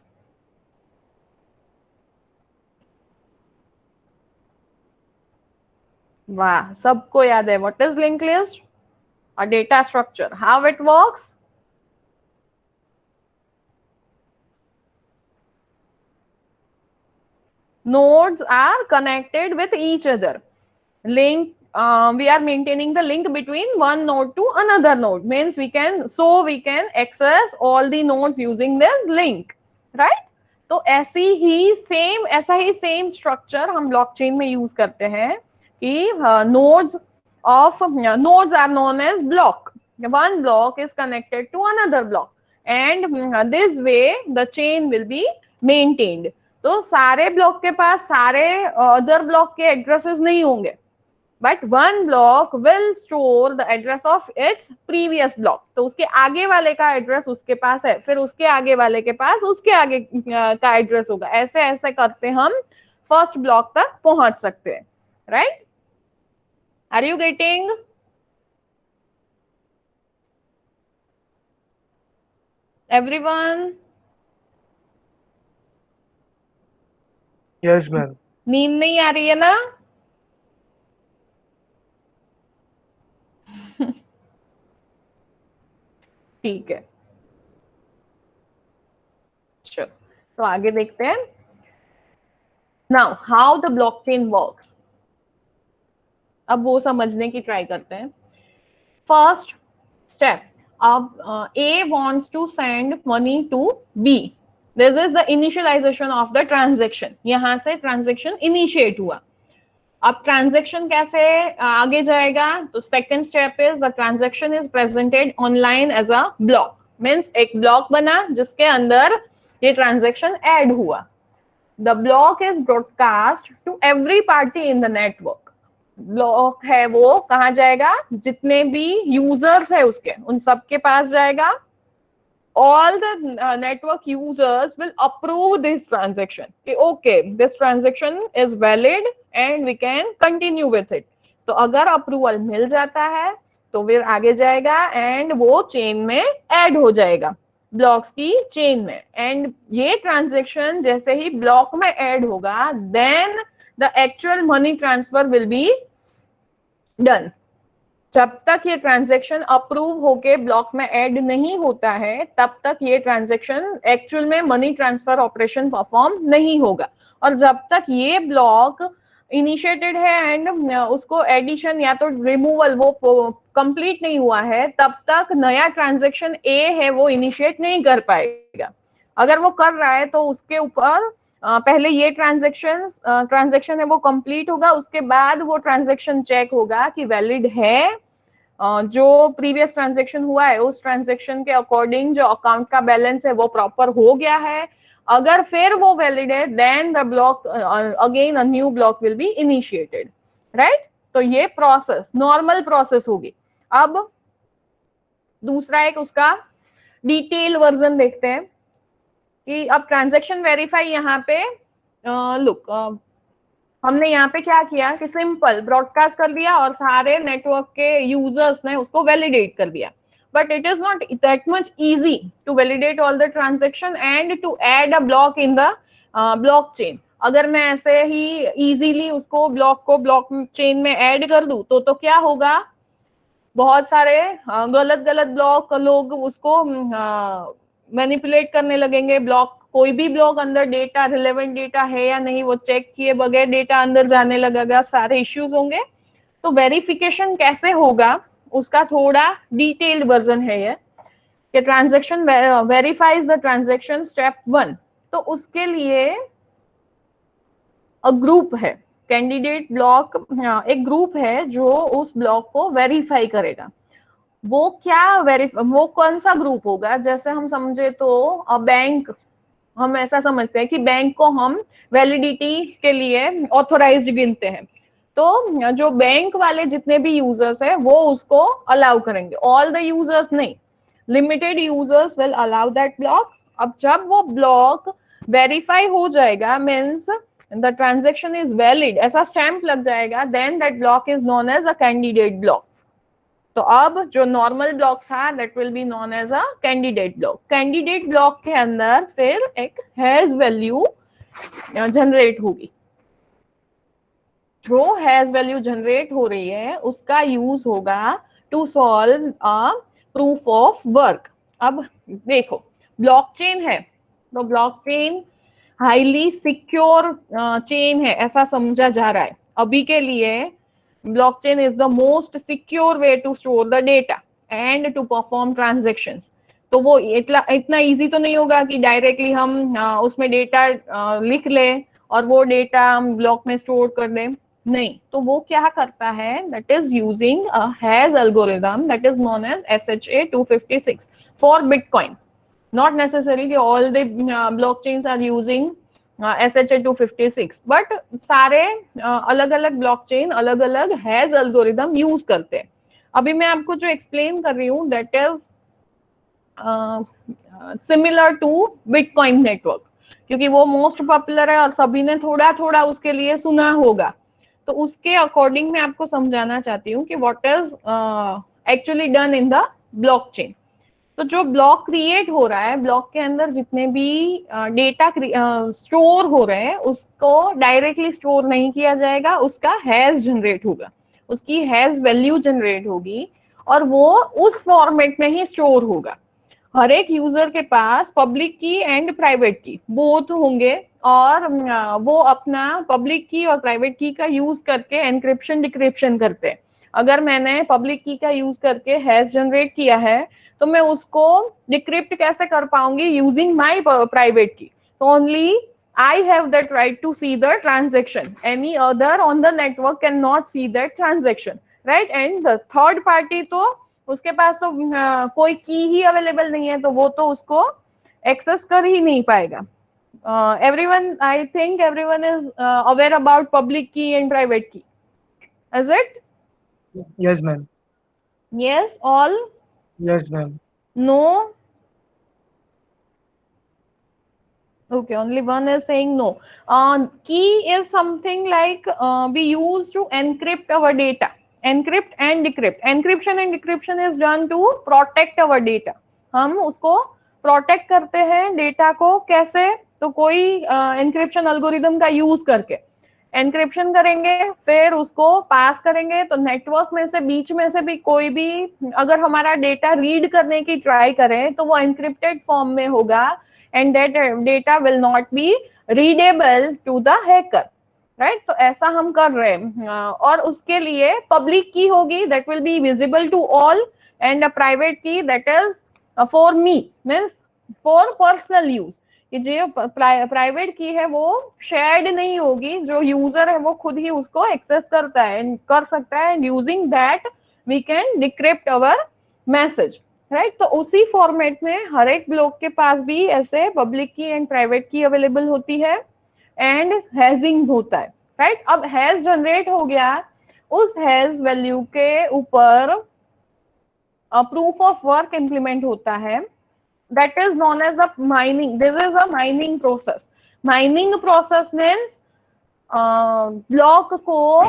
वाह, सबको याद है. What is link list? A data structure. How it works? Nodes are connected with each other. Link, we are maintaining the link between one node to another node. Means we can access all the nodes using this link, right? तो ऐसा ही सेम स्ट्रक्चर हम ब्लॉकचेन में यूज करते हैं कि nodes are known as block. One block is connected to another block and this way the chain will be maintained. तो सारे ब्लॉक के पास सारे अदर ब्लॉक के एड्रेसेस नहीं होंगे, but one block will store the address of its previous block. तो उसके आगे वाले का एड्रेस उसके पास है, फिर उसके आगे वाले के पास उसके आगे का एड्रेस होगा. ऐसे ऐसे करते हम फर्स्ट ब्लॉक तक पहुंच सकते हैं, right? Are you getting? Everyone? Yes, ma'am. नींद नहीं आ रही है ना? ठीक है, चलो तो आगे देखते हैं। Now how the blockchain works, अब वो समझने की ट्राई करते हैं। फर्स्ट स्टेप, अब A wants to send money to B. This is the initialization of the transaction. यहाँ से ट्रांजेक्शन इनिशिएट हुआ। अब ट्रांजेक्शन कैसे आगे जाएगा, तो second step is the transaction is presented online as a block, means एक ब्लॉक बना जिसके अंदर ये ट्रांजेक्शन ऐड हुआ। The block is broadcast to every party in the network. Block है वो कहाँ जाएगा, जितने भी यूजर्स है उसके उन सबके पास जाएगा। All the network users will approve this transaction. Okay, this transaction is valid and we can continue with it. तो अगर अप्रूवल मिल जाता है तो फिर आगे जाएगा एंड वो चेन में ऐड हो जाएगा, ब्लॉक्स की चेन में। एंड ये ट्रांजेक्शन जैसे ही ब्लॉक में ऐड होगा, then the actual money transfer will be done. जब तक ये ट्रांजैक्शन अप्रूव होके ब्लॉक में ऐड नहीं होता है, तब तक ये ट्रांजैक्शन एक्चुअल में मनी ट्रांसफर ऑपरेशन परफॉर्म नहीं होगा। और जब तक ये ब्लॉक इनिशिएटेड है एंड उसको एडिशन या तो रिमूवल वो कंप्लीट नहीं हुआ है, तब तक नया ट्रांजैक्शन ए है वो इनिशिएट नहीं कर पाएगा। अगर वो कर रहा है तो उसके ऊपर पहले ये ट्रांजैक्शन है वो कंप्लीट होगा, उसके बाद वो ट्रांजैक्शन चेक होगा कि वैलिड है। जो प्रीवियस ट्रांजैक्शन हुआ है उस ट्रांजैक्शन के अकॉर्डिंग जो अकाउंट का बैलेंस है वो प्रॉपर हो गया है। अगर फिर वो वैलिड है, then the block again a new block will be initiated, right. तो ये प्रोसेस नॉर्मल प्रोसेस होगी। अब दूसरा एक उसका डिटेल वर्जन देखते हैं कि अब ट्रांजैक्शन वेरीफाई यहाँ पे लुक हमने यहाँ पे क्या किया कि सिंपल ब्रॉडकास्ट कर दिया और सारे नेटवर्क के यूजर्स ने उसको वैलिडेट कर दिया। But it is not that much easy to validate all the transaction and to add a block in the blockchain. अगर मैं ऐसे ही इजीली उसको ब्लॉक चेन में ऐड कर दूं तो क्या होगा, बहुत सारे गलत ब्लॉक लोग उसको मैनिपुलेट करने लगेंगे। ब्लॉक कोई भी ब्लॉक अंदर डेटा रिलेवेंट डेटा है या नहीं वो चेक किए बगैर डेटा अंदर जाने लगेगा, सारे इश्यूज होंगे। तो वेरिफिकेशन कैसे होगा उसका थोड़ा डिटेल्ड वर्जन है ये कि transaction verifies the transaction step 1। तो उसके लिए ग्रुप है, कैंडिडेट ब्लॉक एक ग्रुप है जो उस ब्लॉक को वेरीफाई करेगा। वो कौन सा ग्रुप होगा, जैसे हम समझे तो बैंक, हम ऐसा समझते हैं कि बैंक को हम वैलिडिटी के लिए ऑथोराइज्ड गिनते हैं। तो जो बैंक वाले जितने भी यूजर्स है वो उसको अलाउ करेंगे, ऑल द यूजर्स नहीं, limited users will allow that block. अब जब वो ब्लॉक वेरीफाई हो जाएगा, means the transaction is valid, ऐसा स्टैंप लग जाएगा, then that block is known as a candidate block. तो अब जो नॉर्मल ब्लॉक था that will be known as a candidate block. Candidate block के अंदर फिर एक हैज वैल्यू जनरेट होगी। जो हैज वैल्यू जनरेट हो रही है उसका यूज होगा to solve a proof of work. अब देखो ब्लॉकचेन है तो ब्लॉकचेन हाईली सिक्योर चेन है ऐसा समझा जा रहा है अभी के लिए। blockchain is the most secure way to store the data and to perform transactions। तो वो इतना इजी तो नहीं होगा कि डायरेक्टली हम उसमें डेटा लिख ले और वो डेटा हम ब्लॉक में स्टोर कर दें, नहीं। तो वो क्या करता है, that is using a hash algorithm that is known as SHA-256 for bitcoin. Not necessarily all the blockchains are using SHA-256, but सारे अलग अलग ब्लॉकचेन अलग अलग हैश एल्गोरिथम यूज करते हैं। अभी मैं आपको जो एक्सप्लेन कर रही हूँ that is similar to bitcoin network, क्योंकि वो मोस्ट पॉपुलर है और सभी ने थोड़ा थोड़ा उसके लिए सुना होगा। तो उसके अकॉर्डिंग मैं आपको समझाना चाहती हूँ कि what is actually done in the blockchain. तो जो ब्लॉक क्रिएट हो रहा है, ब्लॉक के अंदर जितने भी डेटा स्टोर हो रहे हैं उसको डायरेक्टली स्टोर नहीं किया जाएगा, उसका हैश जनरेट होगा, उसकी हैश वैल्यू जनरेट होगी और वो उस फॉर्मेट में ही स्टोर होगा। हर एक यूजर के पास पब्लिक की एंड प्राइवेट की बोथ होंगे, और वो अपना पब्लिक की और प्राइवेट की का यूज करके एनक्रिप्शन डिक्रिप्शन करते हैं। अगर मैंने पब्लिक की का यूज करके हैश जनरेट किया है तो मैं उसको डिक्रिप्ट कैसे कर पाऊंगी? यूजिंग माय प्राइवेट की। तो only I have that right to see the transaction. Any other on the network cannot see that transaction, right? And the third party तो उसके पास तो कोई की ही अवेलेबल नहीं है, तो वो तो उसको एक्सेस कर ही नहीं पाएगा। Everyone, I think everyone is aware about public key and private key. Is it? Yes, ma'am. Yes, all? Yes, ma'am. No? Okay, only one is saying no. Key is something like we use to encrypt our data. Encrypt and decrypt. Encryption and decryption is done to protect our data. हम उसको प्रोटेक्ट करते हैं डेटा को कैसे? तो कोई एनक्रिप्शन अल्गोरिदम का यूज करके एनक्रिप्शन करेंगे, फिर उसको पास करेंगे, तो नेटवर्क में से बीच में से भी कोई भी अगर हमारा डेटा रीड करने की ट्राई करे तो वो एनक्रिप्टेड फॉर्म में होगा, and that data will not be readable to the hacker, right? तो ऐसा हम कर रहे हैं। और उसके लिए पब्लिक की होगी that will be visible to all, and a private key that is for me, means for personal use। कि जो प्राइवेट की है वो शेयर्ड नहीं होगी, जो यूजर है वो खुद ही उसको एक्सेस करता है कर सकता है, and using that we can decrypt our message, right? तो उसी फॉर्मेट में हर एक ब्लॉक के पास भी ऐसे पब्लिक की एंड प्राइवेट की अवेलेबल होती है, एंड हैजिंग होता है, राइट? अब हैज जनरेट हो गया, उस हैज वैल्यू के ऊपर प्रूफ ऑफ वर्क इंप्लीमेंट होता है, that is known as a mining. This is a mining process. Mining process means block को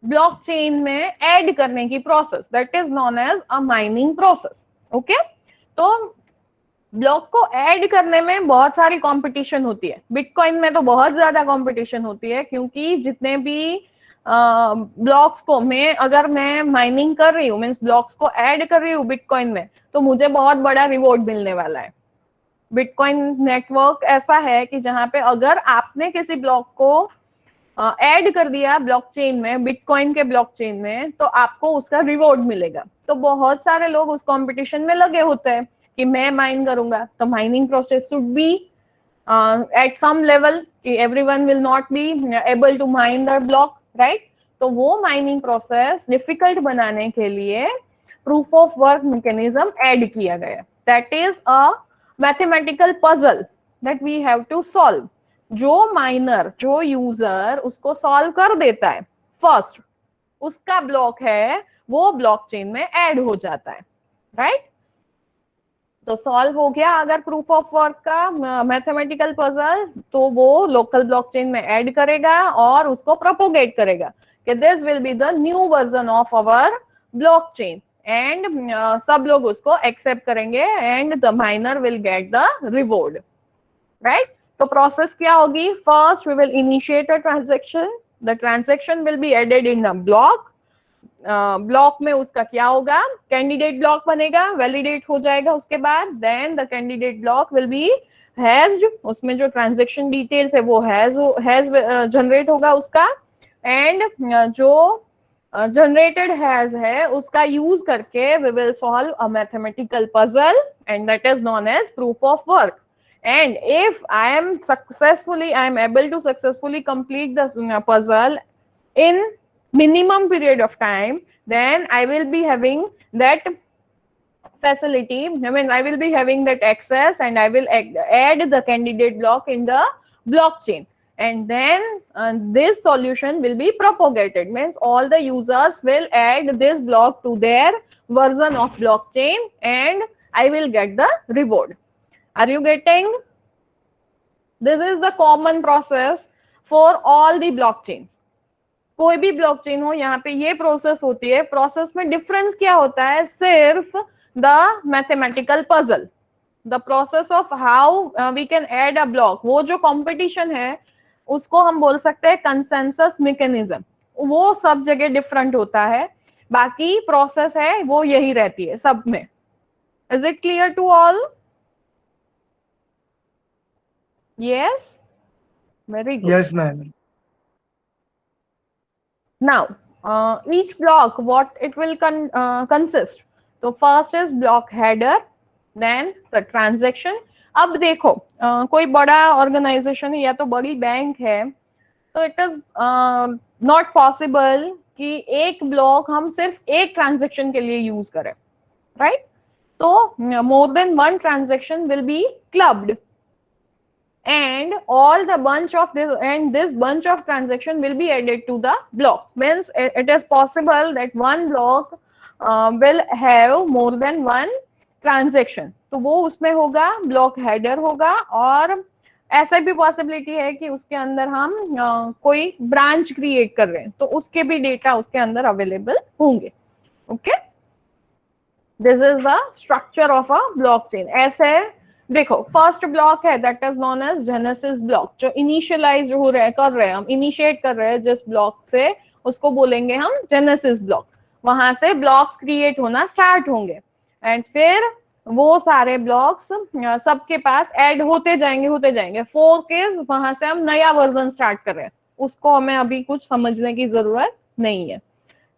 ब्लॉकचेन में ऐड करने की process, that is known as a mining process. Okay, तो ब्लॉक को ऐड करने में बहुत सारी कंपटीशन होती है। बिटकॉइन में तो बहुत ज्यादा कंपटीशन होती है, क्योंकि जितने भी ब्लॉक्स को अगर मैं माइनिंग कर रही हूँ, मीन्स ब्लॉक्स को ऐड कर रही हूँ बिटकॉइन में, तो मुझे बहुत बड़ा रिवॉर्ड मिलने वाला है। बिटकॉइन नेटवर्क ऐसा है कि जहां पे अगर आपने किसी ब्लॉक को ऐड कर दिया ब्लॉकचेन में, बिटकॉइन के ब्लॉकचेन में, तो आपको उसका रिवॉर्ड मिलेगा। तो बहुत सारे लोग उस कंपटीशन में लगे होते हैं कि मैं माइन करूंगा। तो mining process should be at some level, कि everyone will not be able to mine the block, right? तो वो माइनिंग प्रोसेस डिफिकल्ट बनाने के लिए proof of work mechanism add किया गया। That is a mathematical puzzle that we have to solve. जो माइनर, जो यूजर उसको सॉल्व कर देता है फर्स्ट, उसका ब्लॉक है वो ब्लॉकचेन में ऐड हो जाता है, राइट? तो सॉल्व हो गया अगर प्रूफ ऑफ वर्क का मैथमेटिकल पजल, तो वो लोकल ब्लॉकचेन में ऐड करेगा और उसको प्रोपोगेट करेगा कि this will be the new version of our blockchain, and सब लोग उसको एक्सेप्ट करेंगे, and the miner will get the reward, right? तो प्रोसेस क्या होगी? First we will initiate a transaction, the transaction will be added in a block. Block में उसका क्या होगा? कैंडिडेट ब्लॉक बनेगा, वैलिडेट हो जाएगा उसके बाद, then the candidate block will be hashed, उसमें जो ट्रांजैक्शन डिटेल्स है वो हैज जनरेट होगा उसका, एंड जो जनरेटेड हैज है उसका यूज करके we will solve a mathematical puzzle, and that is known as proof of work. And if I am able to successfully complete the puzzle in minimum period of time, then I will be having that facility. I mean, I will be having that access, and I will add the candidate block in the blockchain. And then this solution will be propagated. Means all the users will add this block to their version of blockchain, and I will get the reward. Are you getting? This is the common process for all the blockchains. कोई भी ब्लॉकचेन हो, यहाँ पे ये प्रोसेस होती है। प्रोसेस में डिफरेंस क्या होता है? सिर्फ the mathematical puzzle, the process of how we can add a block. वो जो कंपटीशन है उसको हम बोल सकते हैं कंसेंसस मैकेनिज्म, वो सब जगह डिफरेंट होता है। बाकी प्रोसेस है वो यही रहती है सब में, Is it clear to all? Yes? Very good. Yes, ma'am. Now, each block, what it will consist? So first is block header, then the transaction. अब देखो कोई बड़ा ऑर्गेनाइजेशन है या तो बड़ी बैंक है, तो इट इज नॉट पॉसिबल कि एक ब्लॉक हम सिर्फ एक ट्रांजेक्शन के लिए यूज करें, राइट? तो more than one transaction will be clubbed, and all the bunch of this and this bunch of transaction will be added to the block. Means it is possible that one block will have more than one transaction. तो वो उसमें होगा ब्लॉक हेडर होगा, और ऐसा भी पॉसिबिलिटी है कि उसके अंदर हम कोई ब्रांच क्रिएट कर रहे हैं तो उसके भी डेटा उसके अंदर अवेलेबल होंगे. Okay, this is the structure of a blockchain. ऐसे देखो, फर्स्ट ब्लॉक है that is known as genesis block, जो इनिशियलाइज हो रहे कर रहे हैं हम, इनिशिएट कर रहे हैं जिस ब्लॉक से, उसको बोलेंगे हम जेनेसिस ब्लॉक. वहां से ब्लॉक्स क्रिएट होना स्टार्ट होंगे एंड फिर वो सारे ब्लॉक्स सबके पास ऐड होते जाएंगे. फोर्क इज वहां से हम नया वर्जन स्टार्ट कर रहे हैं, उसको हमें अभी कुछ समझने की जरूरत नहीं है.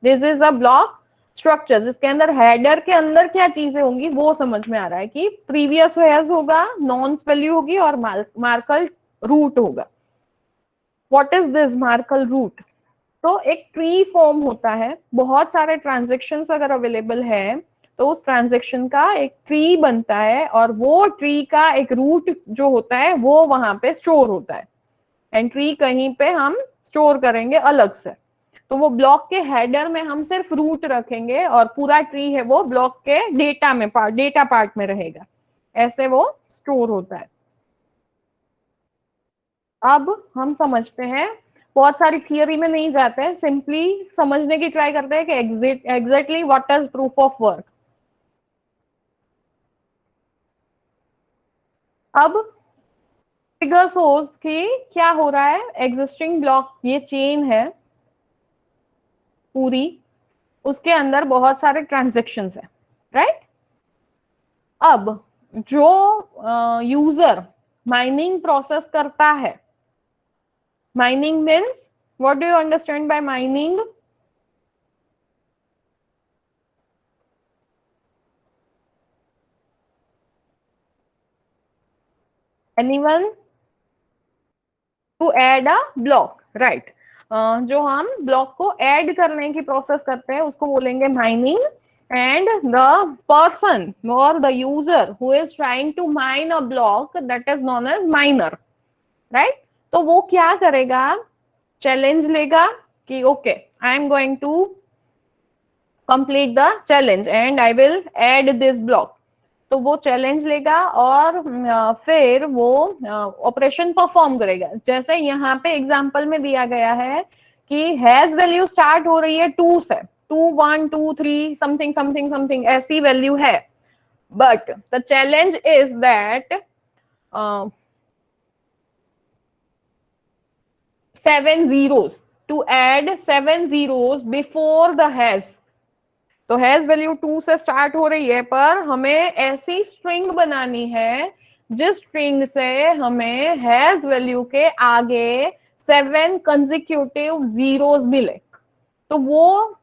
This is a block structure जिसके अंदर हेडर के अंदर क्या चीजें होंगी वो समझ में आ रहा है कि प्रीवियस हैज होगा, नॉन्स वैल्यू होगी और मार्कल रूट होगा. What is this merkle root? तो एक ट्री फॉर्म होता है, बहुत सारे ट्रांजेक्शन्स अगर अवेलेबल है तो उस ट्रांजेक्शन का एक ट्री बनता है और वो ट्री का एक रूट जो होता है वो वहां पे स्टोर होता है. एंड ट्री कहीं पे हम स्टोर करेंगे अलग से, तो वो ब्लॉक के हेडर में हम सिर्फ रूट रखेंगे और पूरा ट्री है वो ब्लॉक के डेटा पार्ट में रहेगा. ऐसे वो स्टोर होता है. अब हम समझते हैं, बहुत सारी थियरी में नहीं जाते हैं, सिंपली समझने की ट्राई करते हैं कि exactly what is proof of work. अब फिगर सोर्स की क्या हो रहा है, एग्जिस्टिंग ब्लॉक ये चेन है पूरी, उसके अंदर बहुत सारे ट्रांजेक्शन्स है, राइट? अब जो यूजर माइनिंग प्रोसेस करता है, mining means what do you understand by mining? Anyone? To add a block, right? जो हम ब्लॉक को ऐड करने की प्रोसेस करते हैं उसको बोलेंगे mining. and the person or the user who is trying to mine a block, that is known as miner, right? तो वो क्या करेगा, चैलेंज लेगा कि okay I am going to complete the challenge and I will add this block. तो वो चैलेंज लेगा और फिर वो ऑपरेशन परफॉर्म करेगा. जैसे यहाँ पे एग्जांपल में दिया गया है कि हैज वैल्यू स्टार्ट हो रही है 2 से, 2 1 2 3 समथिंग समथिंग समथिंग ऐसी वैल्यू है, but the challenge is that 7 zeros, to add 7 zeros before the has. तो हैज वैल्यू 2 से स्टार्ट हो रही है, पर हमें ऐसी स्ट्रिंग बनानी है जिस स्ट्रिंग से हमें हैज वैल्यू के आगे 7 कंसेक्यूटिव जीरोस मिले. तो वो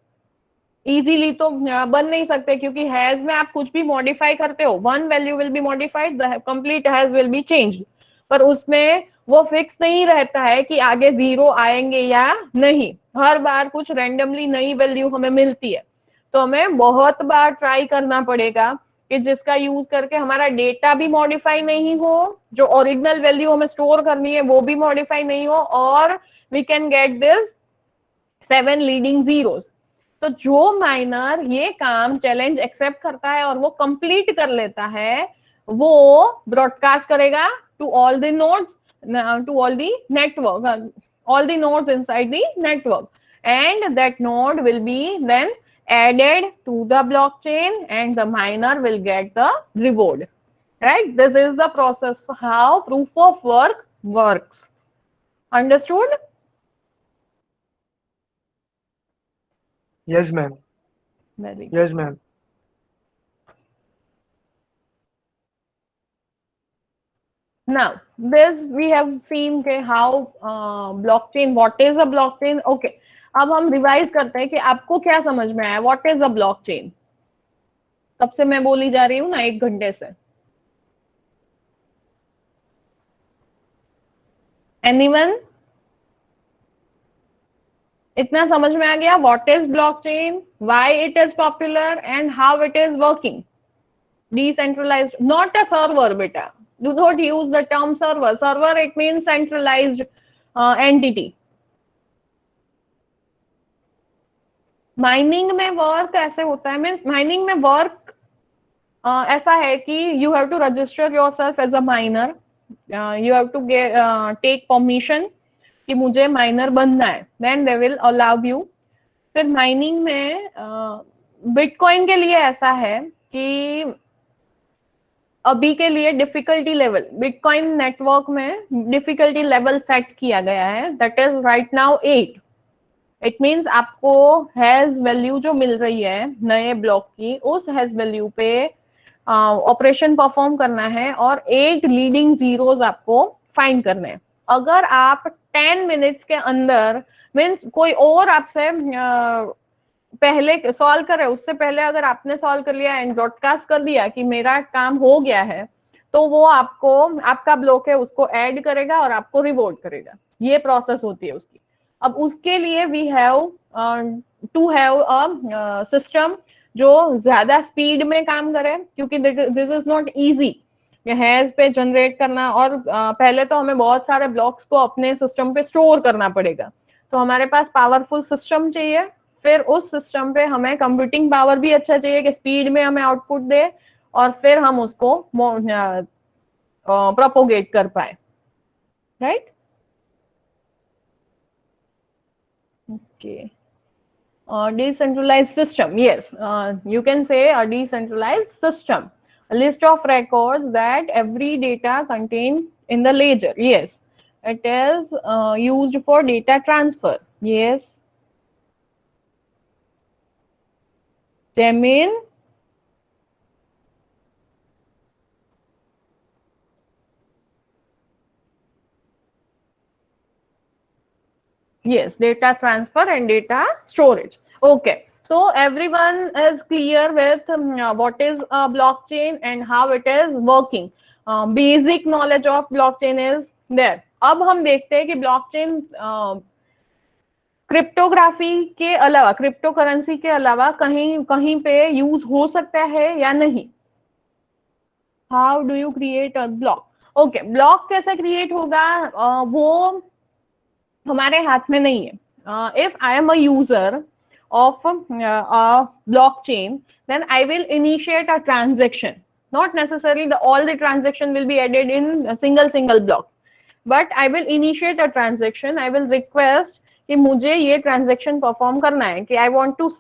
इजीली तो बन नहीं सकते क्योंकि हैज में आप कुछ भी मॉडिफाई करते हो, one value will be modified, the complete has will be changed, पर उसमें वो फिक्स नहीं रहता है कि आगे जीरो आएंगे या नहीं. हर बार कुछ रैंडमली नई वैल्यू हमें मिलती है, तो हमें बहुत बार ट्राई करना पड़ेगा कि जिसका यूज करके हमारा डेटा भी मॉडिफाई नहीं हो, जो ओरिजिनल वैल्यू हमें स्टोर करनी है वो भी मॉडिफाई नहीं हो, और we can get this 7 leading zeros. तो जो माइनर ये काम चैलेंज एक्सेप्ट करता है और वो कंप्लीट कर लेता है, वो ब्रॉडकास्ट करेगा to all the nodes, to all the network, all the nodes inside the network, and that node will be then added to the blockchain and the miner will get the reward, right? This is the process how proof of work works. Understood? Yes, ma'am. Very good. Yes, ma'am. Now, this we have seen के how blockchain, what is a blockchain? Okay, अब हम रिवाइज करते हैं कि आपको क्या समझ में आया, what is a blockchain? तब से मैं बोली जा रही हूँ ना 1 घंटे से. Anyone? इतना समझ में आ गया? What is blockchain? Why it is popular and how it is working? Decentralized, not a server, beta. Do not use the term server. Server, it means centralized entity. Mining में वर्क ऐसे होता है, मीन्स माइनिंग में वर्क ऐसा है कि you have to register yourself as a miner, you have to take permission कि मुझे माइनर बनना है, then they will allow you. फिर माइनिंग में बिटकॉइन के लिए ऐसा है कि अभी के लिए डिफिकल्टी लेवल, बिटकॉइन नेटवर्क में डिफिकल्टी लेवल सेट किया गया है, that is right now 8. It means आपको हैज वैल्यू जो मिल रही है नए ब्लॉक की, उस हैज वैल्यू पे ऑपरेशन परफॉर्म करना है और 8 लीडिंग जीरोस आपको फाइंड करने हैं. अगर आप 10 मिनट्स के अंदर, मीन्स कोई और आपसे पहले सॉल्व करे, उससे पहले अगर आपने सॉल्व कर लिया एंड ब्रॉडकास्ट कर दिया कि मेरा काम हो गया है, तो वो आपको, आपका ब्लॉक है उसको ऐड करेगा और आपको रिवॉर्ड करेगा. ये प्रोसेस होती है उसकी. अब उसके लिए we have to have a system जो ज्यादा स्पीड में काम करे, क्योंकि this is not easy hash पे जनरेट करना. और पहले तो हमें बहुत सारे ब्लॉक्स को अपने सिस्टम पे स्टोर करना पड़ेगा, तो हमारे पास पावरफुल सिस्टम चाहिए. फिर उस सिस्टम पे हमें कंप्यूटिंग पावर भी अच्छा चाहिए कि स्पीड में हमें आउटपुट दे, और फिर हम उसको प्रोपोगेट कर पाए, right? Okay. Decentralized system, yes, you can say a decentralized system, a list of records that every data contained in the ledger. Yes, it is used for data transfer. Yes, Jamin. Yes, data transfer and data storage. Okay, so everyone is clear with what is a blockchain and how it is working. Basic knowledge of blockchain is there. अब हम देखते हैं कि blockchain क्रिप्टोग्राफी के अलावा, क्रिप्टो करेंसी के अलावा कहीं कहीं पे यूज हो सकता है या नहीं. How do you create a block? Okay, block कैसे क्रिएट होगा वो हमारे हाथ में नहीं है. If I am a user of a blockchain, then I will initiate a transaction. Not necessarily all the transaction will be added in a single block, but I will initiate a transaction. I will request कि मुझे ये transaction perform करना है, कि I want to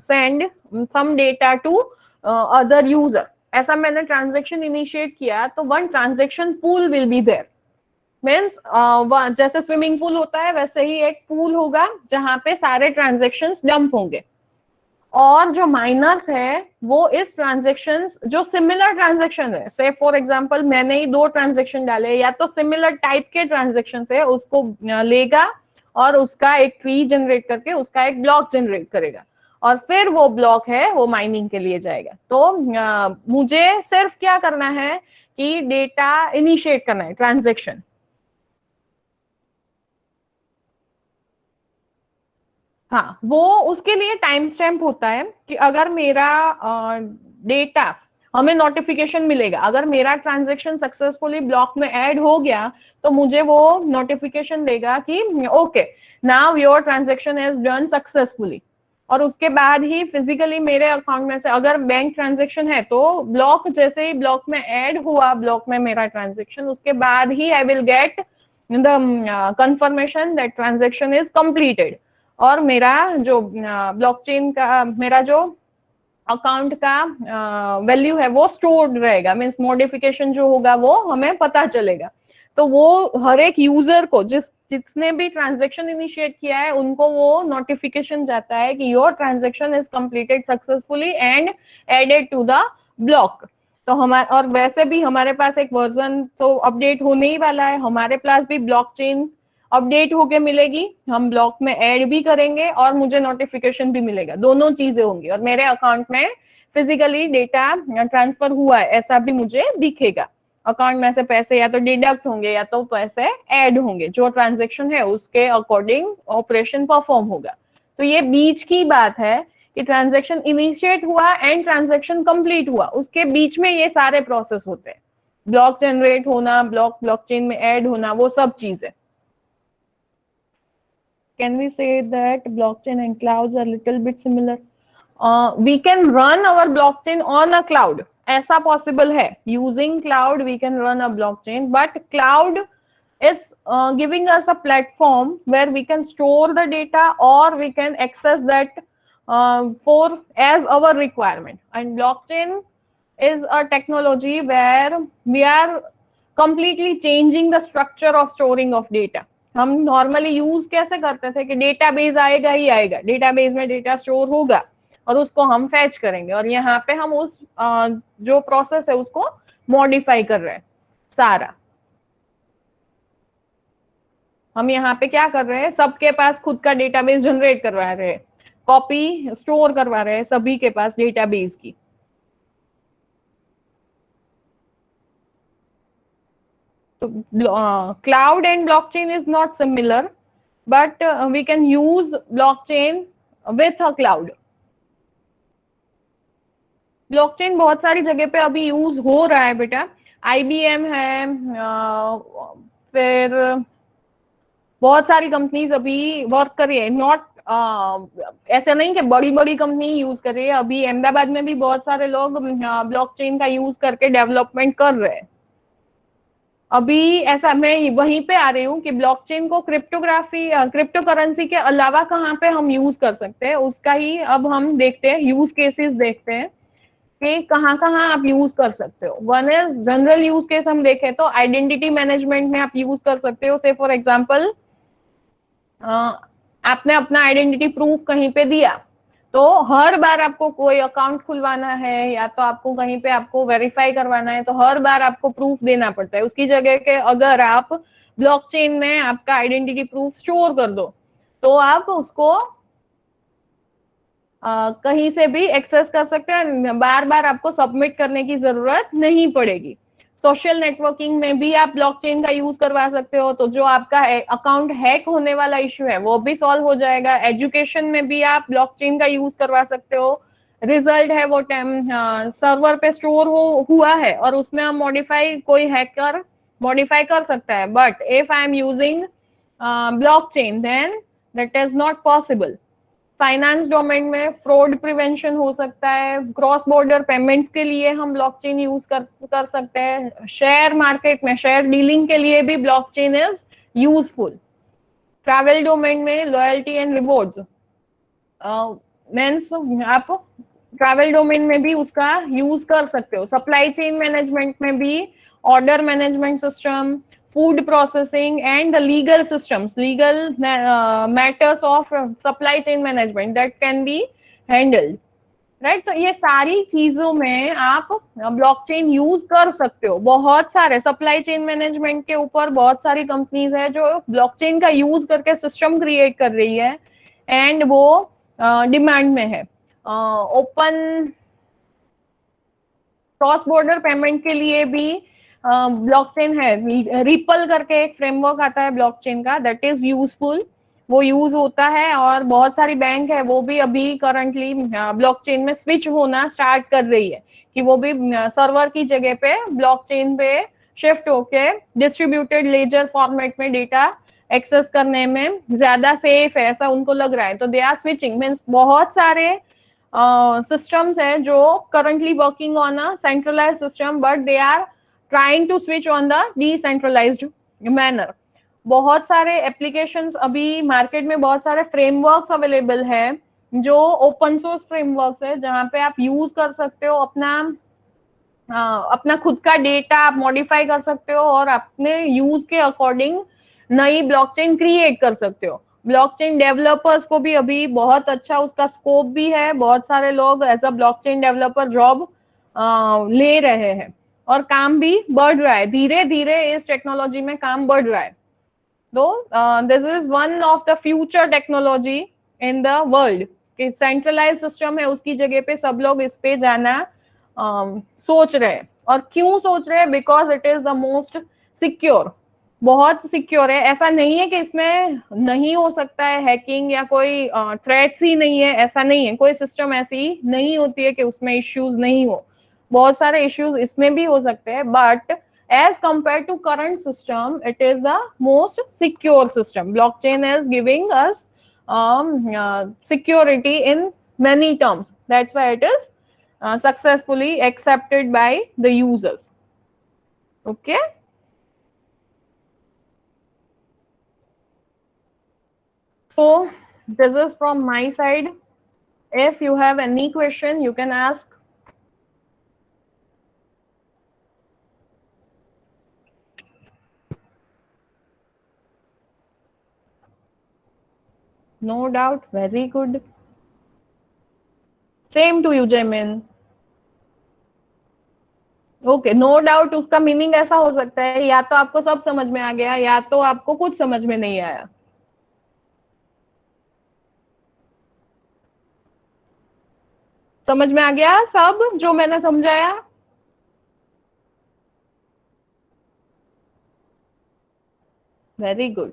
send some data to other user. ऐसा मैंने transaction initiate किया, तो one transaction pool will be there. Means जैसे स्विमिंग पूल होता है वैसे ही एक पूल होगा जहां पे सारे ट्रांजेक्शन्स डंप होंगे, और जो माइनर्स है वो इस ट्रांजेक्शन्स, जो सिमिलर ट्रांजेक्शन है, से फॉर एग्जांपल मैंने ही 2 ट्रांजेक्शन डाले या तो सिमिलर टाइप के ट्रांजेक्शन है, उसको लेगा और उसका एक ट्री जनरेट करके उसका एक ब्लॉक जनरेट करेगा, और फिर वो ब्लॉक है वो माइनिंग के लिए जाएगा. तो मुझे सिर्फ क्या करना है कि डेटा इनिशिएट करना है, ट्रांजेक्शन. हाँ, वो उसके लिए टाइम स्टैम्प होता है कि अगर मेरा डेटा, हमें नोटिफिकेशन मिलेगा अगर मेरा ट्रांजैक्शन सक्सेसफुली ब्लॉक में ऐड हो गया, तो मुझे वो नोटिफिकेशन देगा कि okay, now your transaction is done successfully. और उसके बाद ही फिजिकली मेरे अकाउंट में से, अगर बैंक ट्रांजैक्शन है तो ब्लॉक, जैसे ही ब्लॉक में ऐड हुआ ब्लॉक में मेरा ट्रांजैक्शन, उसके बाद ही I will get the confirmation that transaction is completed, और मेरा जो ब्लॉकचेन का, मेरा जो अकाउंट का वैल्यू है वो स्टोर्ड रहेगा. मींस मॉडिफिकेशन जो होगा वो हमें पता चलेगा. तो वो हर एक यूजर को, जिसने भी ट्रांजैक्शन इनिशिएट किया है, उनको वो नोटिफिकेशन जाता है कि your transaction is completed successfully and added to the block. तो हमारे, और वैसे भी हमारे पास एक वर्जन तो अपडेट होने ही वाला है, हमारे पास भी ब्लॉकचेन अपडेट होके मिलेगी, हम ब्लॉक में ऐड भी करेंगे और मुझे नोटिफिकेशन भी मिलेगा, दोनों चीजें होंगी, और मेरे अकाउंट में फिजिकली डेटा ट्रांसफर हुआ है ऐसा भी मुझे दिखेगा। अकाउंट में से पैसे या तो डिडक्ट होंगे या तो पैसे ऐड होंगे, जो ट्रांजेक्शन है उसके अकॉर्डिंग ऑपरेशन परफॉर्म होगा। तो ये बीच की बात है कि ट्रांजैक्शन इनिशिएट हुआ एंड ट्रांजैक्शन कंप्लीट हुआ, उसके बीच में ये सारे प्रोसेस होते हैं, ब्लॉक जनरेट होना, ब्लॉकचेन में ऐड होना, वो सब चीजें। Can we say that blockchain and clouds are little bit similar? We can run our blockchain on a cloud. ऐसा possible है, using cloud we can run a blockchain, but cloud is giving us a platform where we can store the data or we can access that for as our requirement. And blockchain is a technology where we are completely changing the structure of storing of data. हम नॉर्मली यूज कैसे करते थे कि डेटाबेस आएगा ही आएगा, डेटाबेस में डेटा स्टोर होगा और उसको हम फैच करेंगे, और यहाँ पे हम उस जो प्रोसेस है उसको मॉडिफाई कर रहे हैं सारा। हम यहाँ पे क्या कर रहे हैं, सबके पास खुद का डेटाबेस जनरेट करवा रहे हैं, कॉपी स्टोर करवा रहे हैं सभी के पास डेटाबेस की। Cloud and blockchain is not similar, but we can use blockchain with a cloud. Blockchain बहुत सारी जगह पे अभी यूज हो रहा है बेटा, IBM है, फिर बहुत सारी कंपनीज अभी वर्क कर रही है, नॉट ऐसे नहीं कि बड़ी बड़ी कंपनी यूज कर रही है, अभी अहमदाबाद में भी बहुत सारे लोग ब्लॉकचेन का यूज करके डेवलपमेंट कर रहे हैं। अभी ऐसा मैं वहीं पे आ रही हूँ कि ब्लॉकचेन को क्रिप्टो करेंसी के अलावा कहाँ पे हम यूज कर सकते हैं, उसका ही अब हम देखते हैं, यूज केसेस देखते हैं कि कहाँ कहाँ आप यूज कर सकते हो। One is general use case, हम देखें तो आइडेंटिटी मैनेजमेंट में आप यूज कर सकते हो। से फॉर एग्जांपल आपने अपना आइडेंटिटी प्रूफ कहीं पे दिया, तो हर बार आपको कोई अकाउंट खुलवाना है या तो आपको कहीं पे आपको वेरीफाई करवाना है, तो हर बार आपको प्रूफ देना पड़ता है। उसकी जगह के अगर आप ब्लॉकचेन में आपका आइडेंटिटी प्रूफ स्टोर कर दो, तो आप उसको कहीं से भी एक्सेस कर सकते हैं, बार बार आपको सबमिट करने की जरूरत नहीं पड़ेगी। सोशल नेटवर्किंग में भी आप ब्लॉकचेन का यूज करवा सकते हो, तो जो आपका अकाउंट हैक होने वाला इश्यू है वो भी सॉल्व हो जाएगा। एजुकेशन में भी आप ब्लॉकचेन का यूज करवा सकते हो, रिजल्ट है वो सर्वर पे स्टोर हुआ है और उसमें हम कोई हैकर मॉडिफाई कर सकता है, but if I am using blockchain then that is not possible. Finance domain में फ्रॉड प्रिवेंशन हो सकता है, क्रॉस बॉर्डर पेमेंट्स के लिए हम ब्लॉकचेन यूज कर सकते हैं, शेयर मार्केट में शेयर डीलिंग के लिए भी blockchain is useful. Travel domain में लॉयल्टी एंड रिवॉर्ड्स मींस आप ट्रैवल डोमेन में भी उसका यूज कर सकते हो। सप्लाई चेन मैनेजमेंट में भी order management system, food processing and the legal systems, legal matters of supply chain management that can be handled, right? तो ये सारी चीजों में आप ब्लॉकचेन यूज कर सकते हो। बहुत सारे सप्लाई चेन मैनेजमेंट के ऊपर बहुत सारी कंपनीज है जो ब्लॉकचेन का यूज करके सिस्टम क्रिएट कर रही है एंड वो डिमांड में है। ओपन क्रॉस बॉर्डर पेमेंट के लिए भी ब्लॉकचेन है, रिपल करके एक फ्रेमवर्क आता है ब्लॉकचेन का, दैट इज यूजफुल, वो यूज होता है। और बहुत सारी बैंक है वो भी अभी करंटली ब्लॉकचेन में स्विच होना स्टार्ट कर रही है कि वो भी सर्वर की जगह पे ब्लॉकचेन पे शिफ्ट होके डिस्ट्रीब्यूटेड लेजर फॉर्मेट में डेटा एक्सेस करने में ज्यादा सेफ है, ऐसा उनको लग रहा है। तो दे आर स्विचिंग, मीन्स बहुत सारे सिस्टम्स है जो currently working on a centralized system, but they are trying to switch on the decentralized manner। बहुत सारे एप्लीकेशंस अभी मार्केट में, बहुत सारे फ्रेमवर्क्स अवेलेबल है जो ओपन सोर्स फ्रेमवर्क्स है, जहां पे आप यूज कर सकते हो अपना खुद का डेटा आप मॉडिफाई कर सकते हो और अपने यूज के अकॉर्डिंग नई ब्लॉकचेन क्रिएट कर सकते हो। ब्लॉकचेन डेवलपर्स को भी अभी बहुत अच्छा उसका स्कोप भी है, बहुत सारे लोग as a blockchain developer job ले रहे हैं और काम भी बढ़ रहा है, धीरे धीरे इस टेक्नोलॉजी में काम बढ़ रहा है। तो this is one of the future technology in the world. Centralize system है, उसकी जगह पे सब लोग इस पे जाना सोच रहे हैं। और क्यों सोच रहे हैं? Because it is the most secure, बहुत सिक्योर है। ऐसा नहीं है कि इसमें नहीं हो सकता है हैकिंग या कोई थ्रेट्स ही नहीं है, ऐसा नहीं है। कोई सिस्टम ऐसी नहीं होती है कि उसमें इश्यूज नहीं हो, बहुत सारे इश्यूज इसमें भी हो सकते हैं, but as compared to current system it is the most secure system. Blockchain is giving us security in many terms. That's why it is successfully accepted by the users. Okay, so this is from my side. If you have any question you can ask. No doubt, very good. Same to you, Jamin. Okay, no doubt उसका मीनिंग ऐसा हो सकता है, या तो आपको सब समझ में आ गया या तो आपको कुछ समझ में नहीं आया। समझ में आ गया सब जो मैंने समझाया? Very good.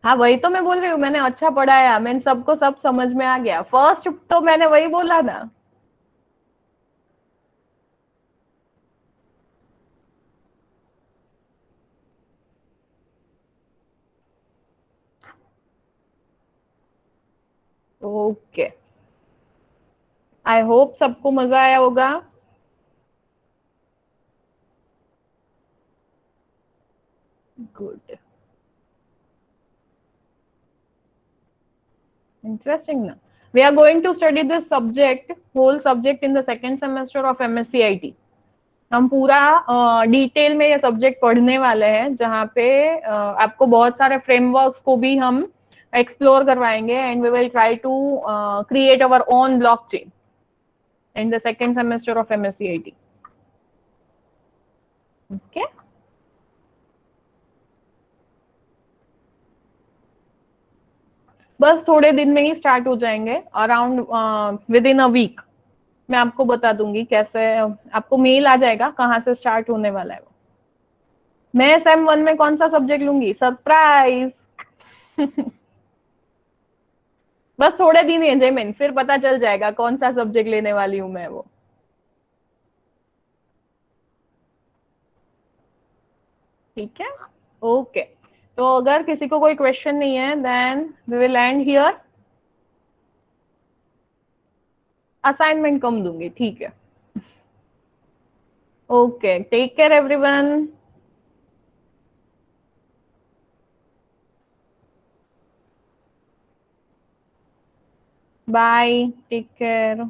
हाँ, वही तो मैं बोल रही हूँ, मैंने अच्छा पढ़ाया, मैंने सबको सब समझ में आ गया। फर्स्ट तो मैंने वही बोला ना। ओके, आई होप सबको मजा आया होगा। Good, interesting na. We are going to study this subject, whole subject in the second semester of MSc IT. हम पूरा डिटेल में ये सब्जेक्ट पढ़ने वाले हैं, जहाँ पे आपको बहुत सारे फ्रेमवर्क्स को भी हम एक्सप्लोर करवाएंगे and we will try to create our own blockchain in the second semester of MSc IT. Okay, बस थोड़े दिन में ही स्टार्ट हो जाएंगे, around within a week मैं आपको बता दूंगी कैसे, आपको मेल आ जाएगा कहाँ से स्टार्ट होने वाला है वो। मैं सेम 1 में कौन सा सब्जेक्ट लूंगी, सरप्राइज। बस थोड़े दिन ही एंजॉयमेंट, फिर पता चल जाएगा कौन सा सब्जेक्ट लेने वाली हूं मैं वो। ठीक है, ओके। तो अगर किसी को कोई क्वेश्चन नहीं है then we will end here. Assignment कम दूंगी, ठीक है। Okay, take care everyone. Bye, take care.